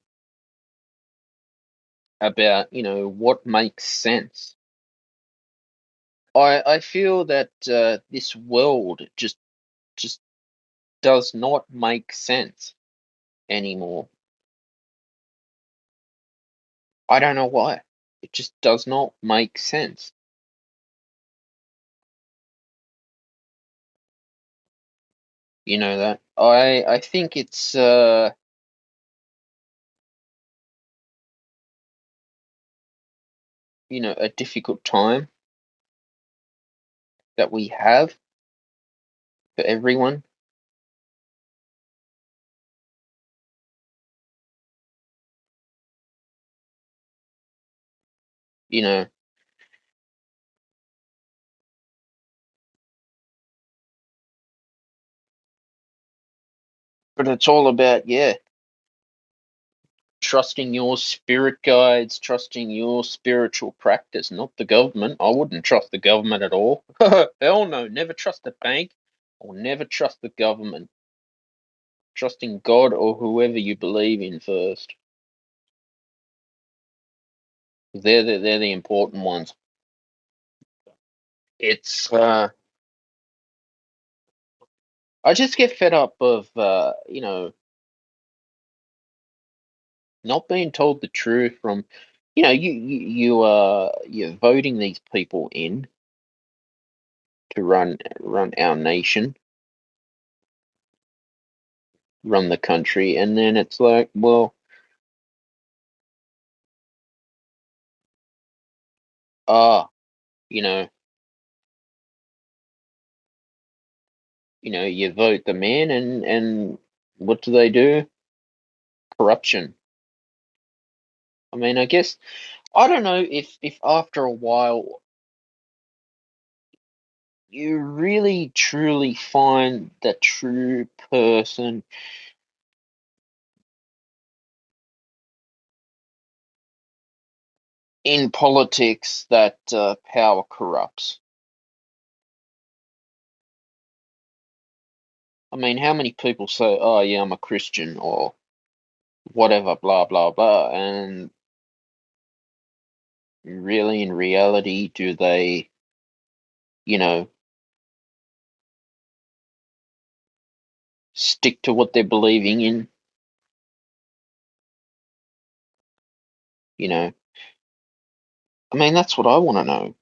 about what makes sense. I feel that this world just does not make sense anymore. I don't know why. It just does not make sense. You know that. I think it's a difficult time that we have for everyone. You know, but it's all about, yeah, trusting your spirit guides, trusting your spiritual practice, not the government. I wouldn't trust the government at all. Hell no, never trust the bank or never trust the government. Trusting God or whoever you believe in first. They're the important ones. It's I just get fed up of not being told the truth from you're voting these people in to run our nation, run the country, and then it's like, well, ah, you know, you vote them in, and what do they do? Corruption. I mean, I guess I don't know if after a while you really truly find the true person in politics that power corrupts. I mean, how many people say, "Oh yeah, I'm a Christian," or whatever, blah blah blah, and really, in reality, do they, you know, stick to what they're believing in? You know, I mean, that's what I want to know.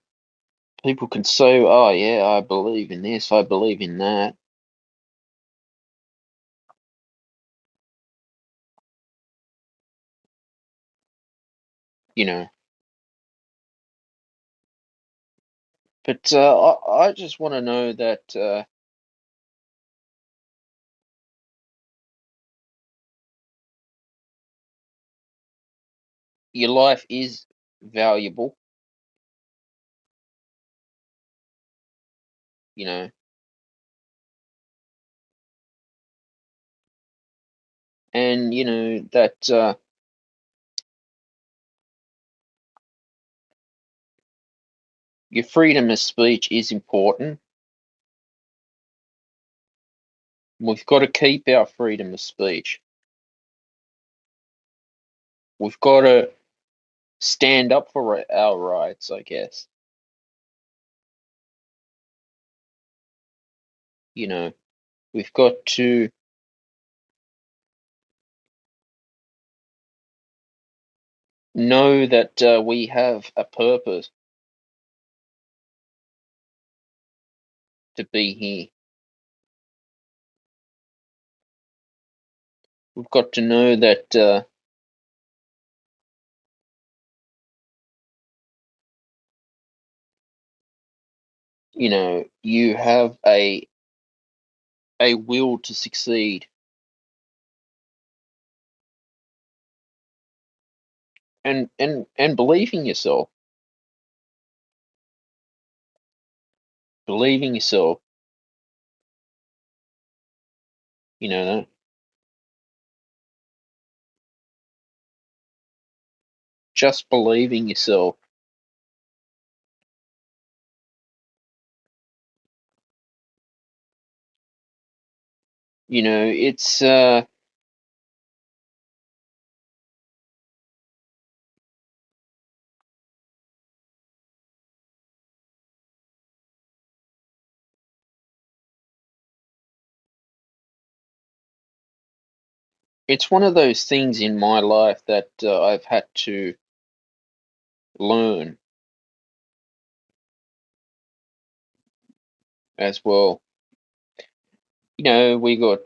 People can say, "Oh yeah, I believe in this, I believe in that," you know. But I just want to know that your life is valuable, you know, and you know that your freedom of speech is important. We've got to keep our freedom of speech. We've got to stand up for our rights, I guess. You know, we've got to know that we have a purpose to be here. We've got to know that you know, you have a will to succeed, and believe in yourself. Believe in yourself. You know, just believe in yourself. You know, it's one of those things in my life that I've had to learn as well. You know, we got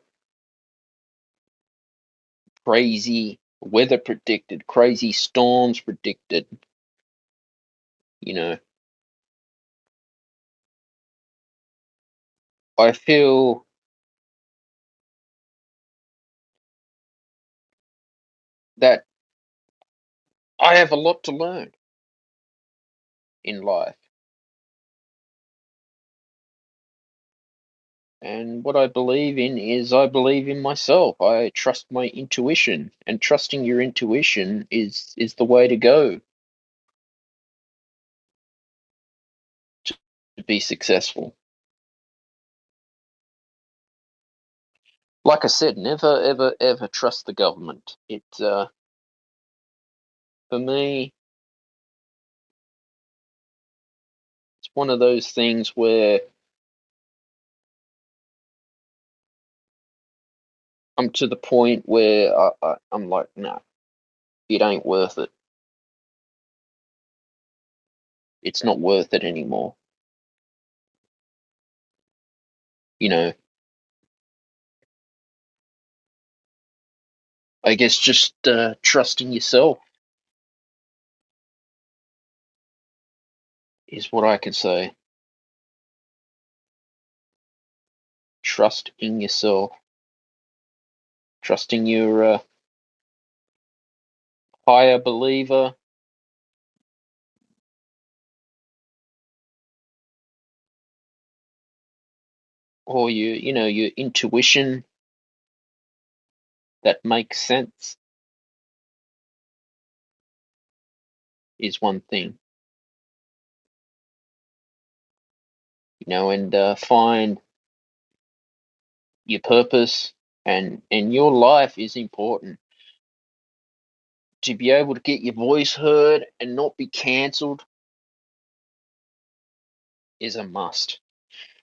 crazy weather predicted, crazy storms predicted. You know, I feel that I have a lot to learn in life. And what I believe in is I believe in myself. I trust my intuition, and trusting your intuition is the way to go to be successful. Like I said, never ever ever trust the government. It for me, it's one of those things where I'm to the point where I'm like, no, it ain't worth it. It's not worth it anymore. You know, I guess just trusting yourself is what I can say. Trust in yourself, trusting your higher believer, or your intuition that makes sense is one thing, and find your purpose, and your life is important. To be able to get your voice heard and not be cancelled is a must.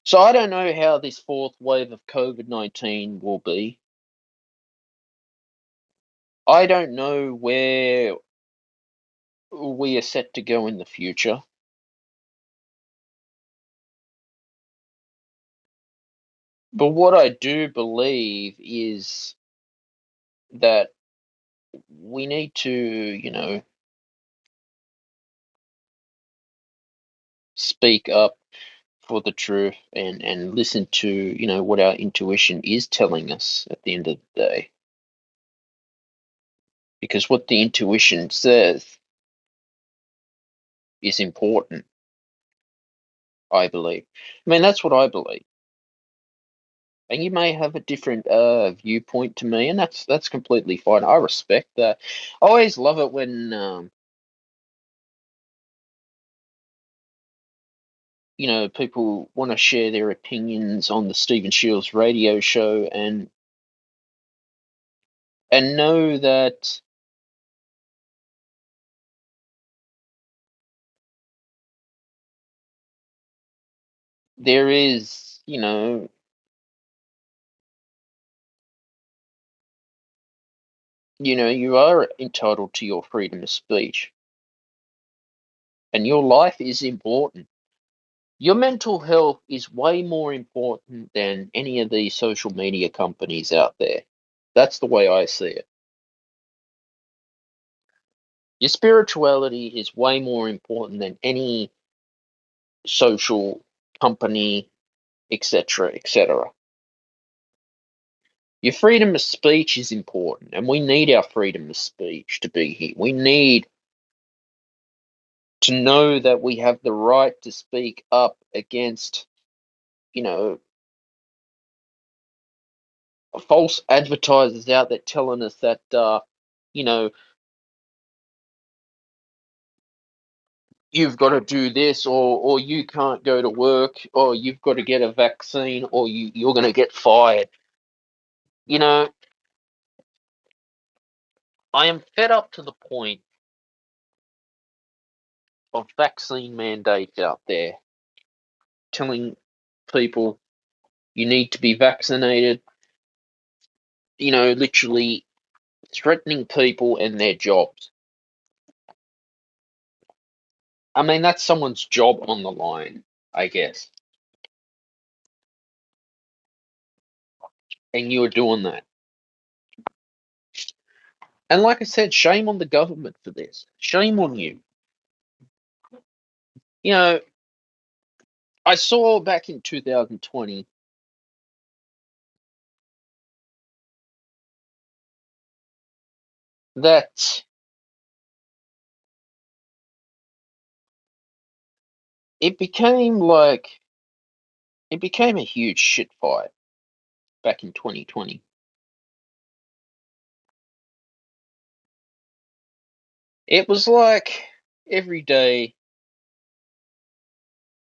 So I don't know how this fourth wave of COVID-19 will be. I don't know where we are set to go in the future. But what I do believe is that we need to, speak up for the truth and listen to, what our intuition is telling us at the end of the day. Because what the intuition says is important, I believe. I mean, that's what I believe. And you may have a different viewpoint to me, and that's completely fine. I respect that. I always love it when people want to share their opinions on the Stephen Shields radio show and know that there is, you are entitled to your freedom of speech, and your life is important. Your mental health is way more important than any of these social media companies out there. That's the way I see it. Your spirituality is way more important than any social company, etc., etc. Your freedom of speech is important, and we need our freedom of speech to be here. We need to know that we have the right to speak up against, you know, false advertisers out there telling us that, you know, you've got to do this, or you can't go to work, or you've got to get a vaccine, or you're going to get fired. You know, I am fed up to the point of vaccine mandates out there telling people you need to be vaccinated, literally threatening people and their jobs. I mean, that's someone's job on the line, I guess. And you're doing that. And like I said, shame on the government for this. Shame on you. You know, I saw back in 2020 that it became like it became a huge shit fight back in 2020. It was like every day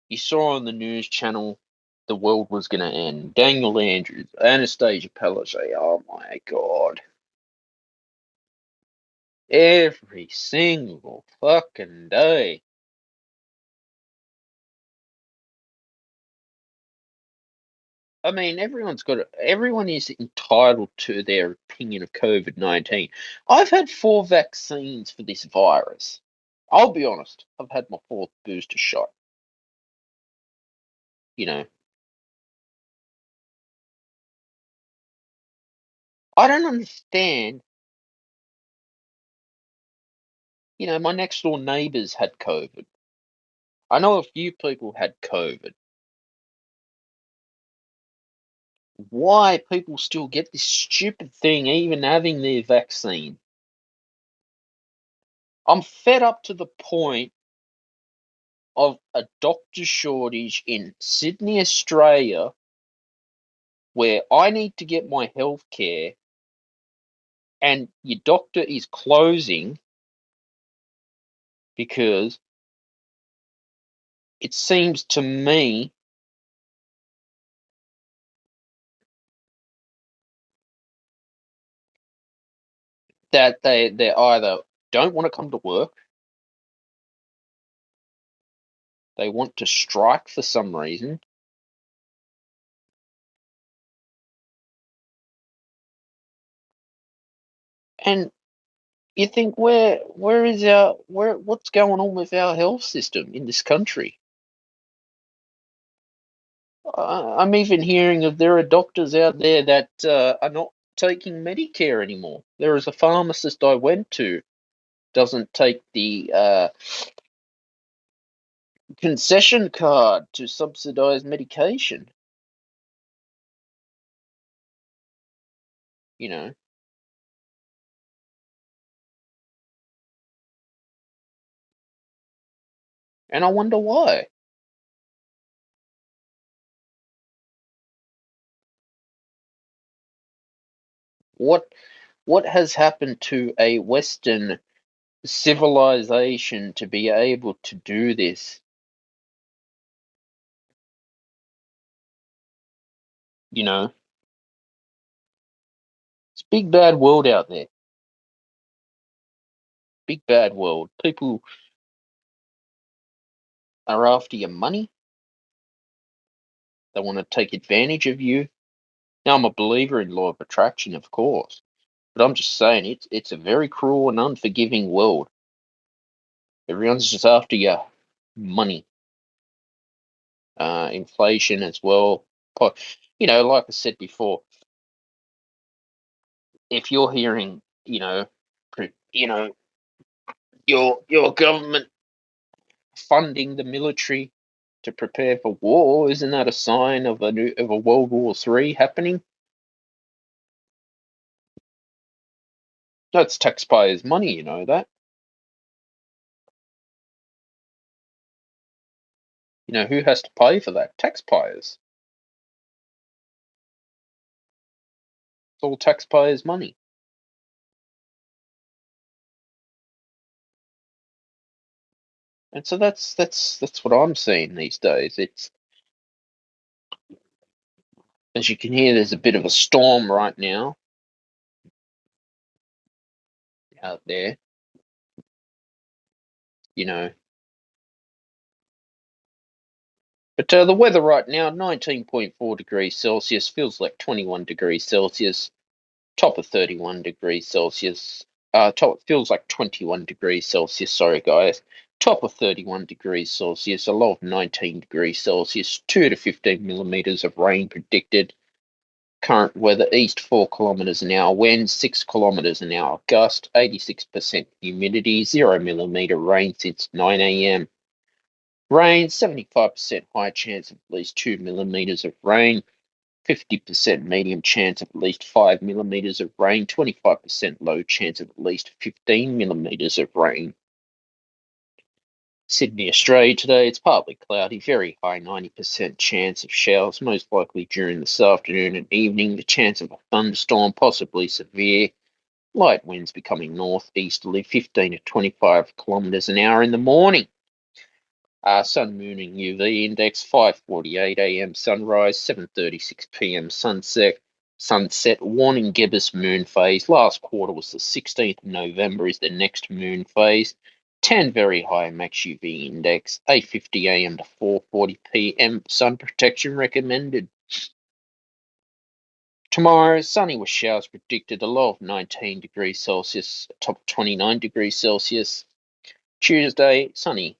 you saw on the news channel the world was going to end. Daniel Andrews, Anastasia Palaszczuk, oh my God. Every single fucking day. I mean, everyone is entitled to their opinion of COVID-19. I've had 4 vaccines for this virus. I'll be honest, I've had my 4th booster shot. You know, I don't understand. My next door neighbors had COVID. I know a few people had COVID. Why people still get this stupid thing, even having their vaccine? I'm fed up to the point of a doctor shortage in Sydney, Australia, where I need to get my health care and your doctor is closing because it seems to me that they either don't want to come to work, they want to strike for some reason, and you think where is our what's going on with our health system in this country? I'm even hearing of there are doctors out there that are not taking Medicare anymore. There is a pharmacist I went to doesn't take the concession card to subsidize medication. You know, and I wonder why. What what has happened to a Western civilization to be able to do this? You know, it's a big bad world out there. Big bad world. People are after your money. They want to take advantage of you. Now, I'm a believer in law of attraction, of course, but I'm just saying it's a very cruel and unforgiving world. Everyone's just after your money. Inflation as well. You know, like I said before, if you're hearing, you know, your government funding the military to prepare for war, isn't that a sign of a World War III happening? That's taxpayers' money, you know that. You know who has to pay for that? Taxpayers. It's all taxpayers' money. And so that's what I'm seeing these days. It's, as you can hear, there's a bit of a storm right now out there. You know, but the weather right now, 19.4 degrees Celsius, feels like 21 degrees Celsius, top of 31 degrees Celsius. Top feels like 21 degrees Celsius. Sorry, guys. Top of 31 degrees Celsius, a low of 19 degrees Celsius, 2 to 15 millimeters of rain predicted. Current weather, east 4 kilometers an hour wind, 6 kilometers an hour gust, 86% humidity, 0 millimeter rain since 9 a.m. Rain, 75% high chance of at least 2 millimeters of rain, 50% medium chance of at least 5 millimeters of rain, 25% low chance of at least 15 millimeters of rain. Sydney, Australia today, it's partly cloudy, very high 90% chance of showers, most likely during this afternoon and evening. The chance of a thunderstorm, possibly severe. Light winds becoming northeasterly, 15 to 25 kilometres an hour in the morning. Sun, moon, and UV index 5:48 a.m. sunrise, 7:36 p.m. sunset. Warning gibbous moon phase. Last quarter was the 16th of November. Is the next moon phase. 10 very high max UV index. 8:50 a.m. to 4:40 p.m. Sun protection recommended. Tomorrow, sunny with showers predicted. A low of 19 degrees Celsius, a top of 29 degrees Celsius. Tuesday, sunny,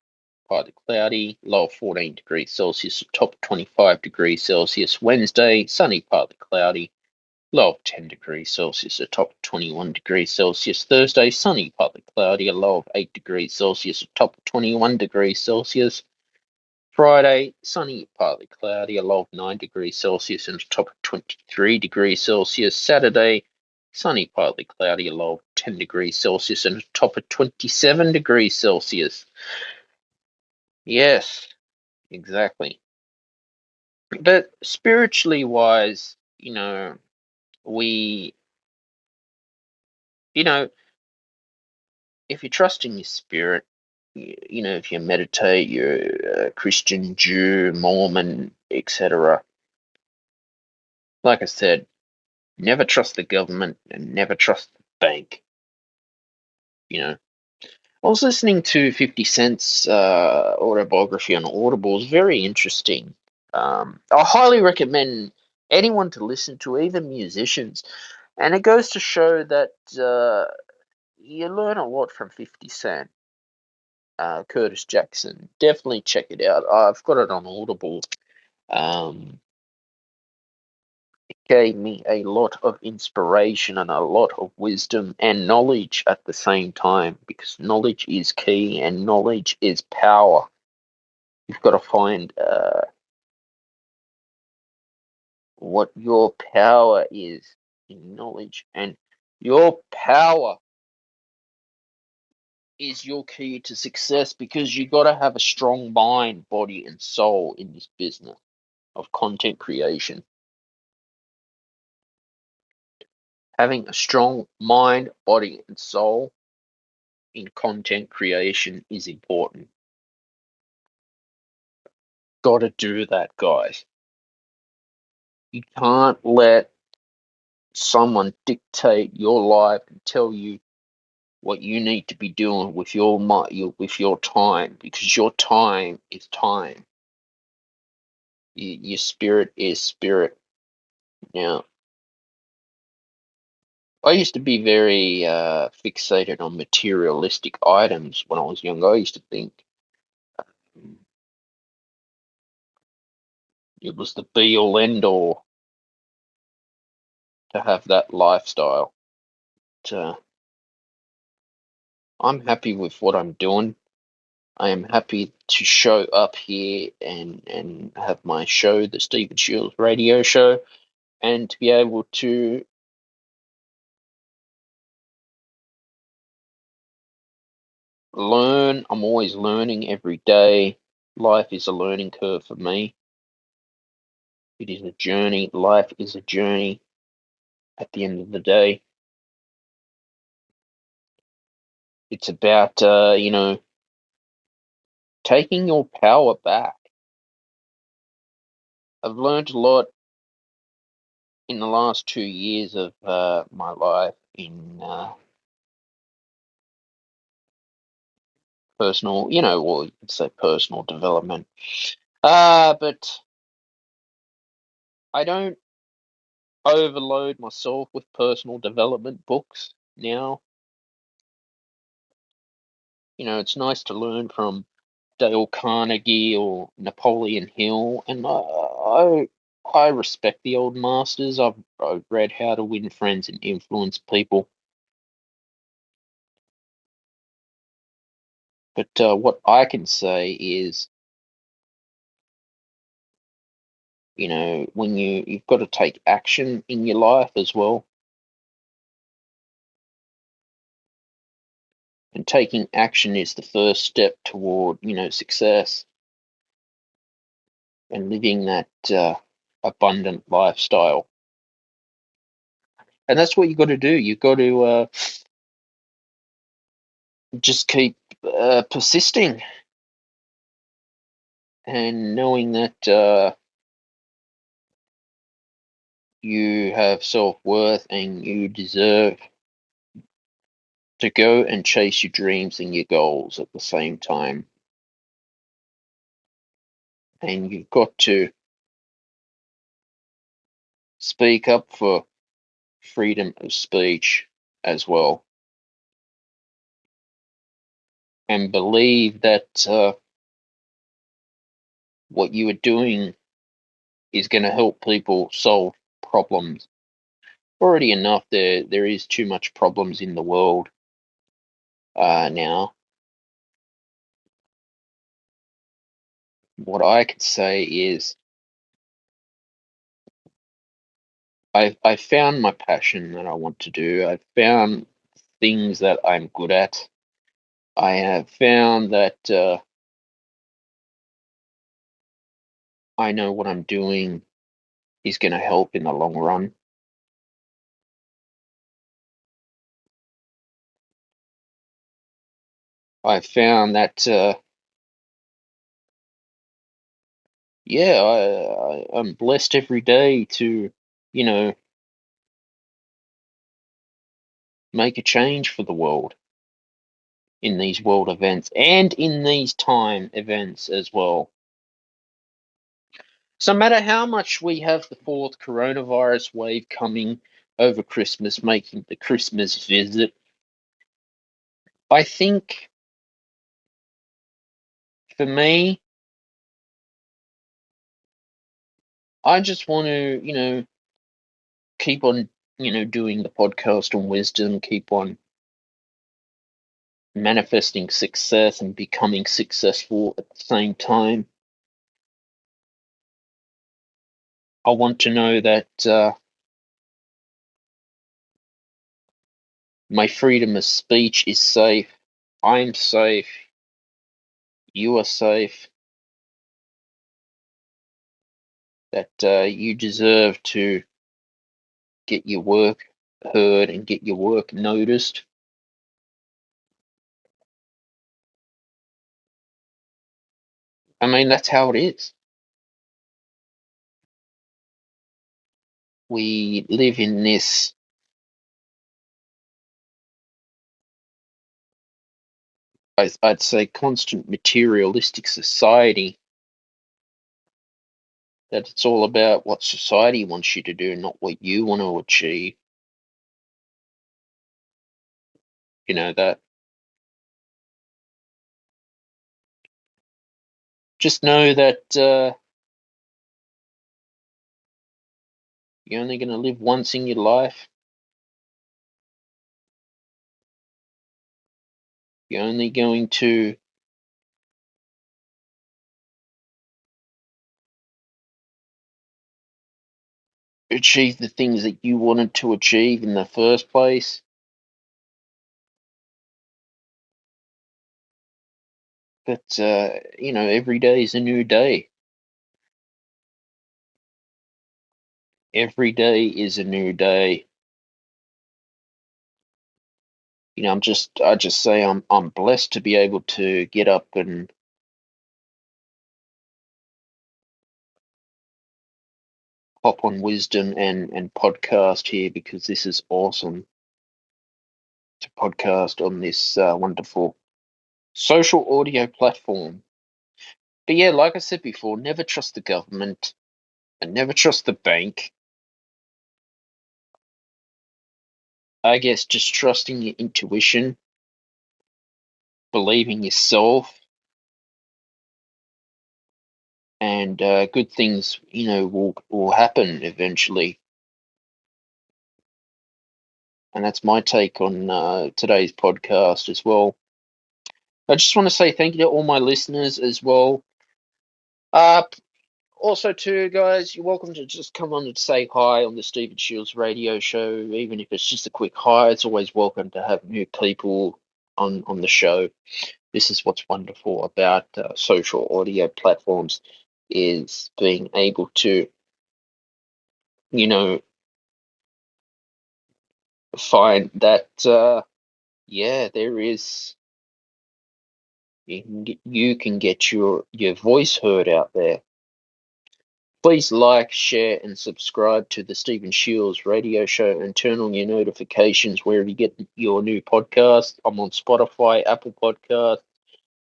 partly cloudy, low of 14 degrees Celsius, top of 25 degrees Celsius. Wednesday, sunny, partly cloudy, low of 10 degrees Celsius, a top of 21 degrees Celsius. Thursday, sunny, partly cloudy, a low of 8 degrees Celsius, a top of 21 degrees Celsius. Friday, sunny, partly cloudy, a low of 9 degrees Celsius and a top of 23 degrees Celsius. Saturday, sunny, partly cloudy, a low of 10 degrees Celsius and a top of 27 degrees Celsius. Yes, exactly. But spiritually wise, we, you know, if you trust in your spirit, if you meditate, you're a Christian, Jew, Mormon, etc. Like I said, never trust the government and never trust the bank. I was listening to 50 Cent's autobiography on Audible. It's very interesting. I highly recommend anyone to listen to, even musicians. And it goes to show that you learn a lot from 50 Cent, Curtis Jackson. Definitely check it out. I've got it on Audible. Um, it gave me a lot of inspiration and a lot of wisdom and knowledge at the same time, because knowledge is key and knowledge is power. You've got to find what your power is in knowledge, and your power is your key to success, because you got to have a strong mind, body, and soul in this business of content creation. Having a strong mind, body, and soul in content creation is important. Got to do that, guys. You can't let someone dictate your life and tell you what you need to be doing with with your time, because your time is time. Your spirit is spirit. Now, I used to be very fixated on materialistic items when I was younger. I used to think it was the be all end all to have that lifestyle. But, I'm happy with what I'm doing. I am happy to show up here and have my show, the Stephen Shields Radio Show, and to be able to learn. I'm always learning every day. Life is a learning curve for me. It is a journey. Life is a journey at the end of the day. It's about, taking your power back. I've learned a lot in the last 2 years of my life in personal, well, you could say personal development. But I don't overload myself with personal development books now. It's nice to learn from Dale Carnegie or Napoleon Hill, and I respect the old masters. I've read How to Win Friends and Influence People. But what I can say is, when you've got to take action in your life as well, and taking action is the first step toward, success and living that abundant lifestyle. And that's what you got to do. You got to just keep persisting and knowing that you have self-worth and you deserve to go and chase your dreams and your goals at the same time. And you've got to speak up for freedom of speech as well, and believe that what you are doing is going to help people solve problems. Already enough, there is too much problems in the world now. What I could say is I found my passion that I want to do. I found things that I'm good at. I have found that I know what I'm doing is going to help in the long run. I found that, I'm blessed every day to, you know, make a change for the world in these world events and in these time events as well. So, no matter how much we have the fourth coronavirus wave coming over Christmas, making the Christmas visit, I think for me, I just want to, keep on, doing the podcast on wisdom, keep on manifesting success and becoming successful at the same time. I want to know that my freedom of speech is safe. I'm safe. You are safe. That you deserve to get your work heard and get your work noticed. I mean, that's how it is. We live in this I'd say constant materialistic society, that it's all about what society wants you to do, not what you want to achieve. That just know that you're only going to live once in your life. You're only going to achieve the things that you wanted to achieve in the first place. But, every day is a new day. Every day is a new day. I just say I'm blessed to be able to get up and hop on wisdom and podcast here, because this is awesome to podcast on this wonderful social audio platform. But yeah, like I said before, never trust the government and never trust the bank. I guess just trusting your intuition, believing yourself, and good things, will happen eventually. And that's my take on today's podcast as well. I just want to say thank you to all my listeners as well. Also, too, guys, you're welcome to just come on and say hi on the Stephen Shields radio show, even if it's just a quick hi. It's always welcome to have new people on the show. This is what's wonderful about social audio platforms, is being able to, find that, there is, you can get your voice heard out there. Please like, share, and subscribe to the Stephen Shields radio show, and turn on your notifications wherever you get your new podcast. I'm on Spotify, Apple Podcasts.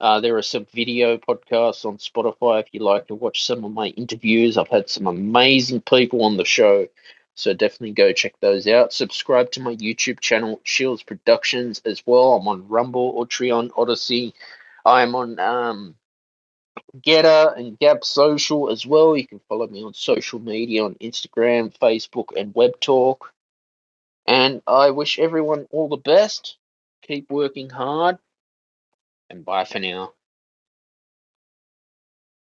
There are some video podcasts on Spotify if you like to watch some of my interviews. I've had some amazing people on the show, so definitely go check those out. Subscribe to my YouTube channel, Shields Productions, as well. I'm on Rumble, Ultreon, Odysee. I'm on Getter and Gab Social as well. You can follow me on social media on Instagram, Facebook, and Webtalk. And I wish everyone all the best. Keep working hard, and bye for now.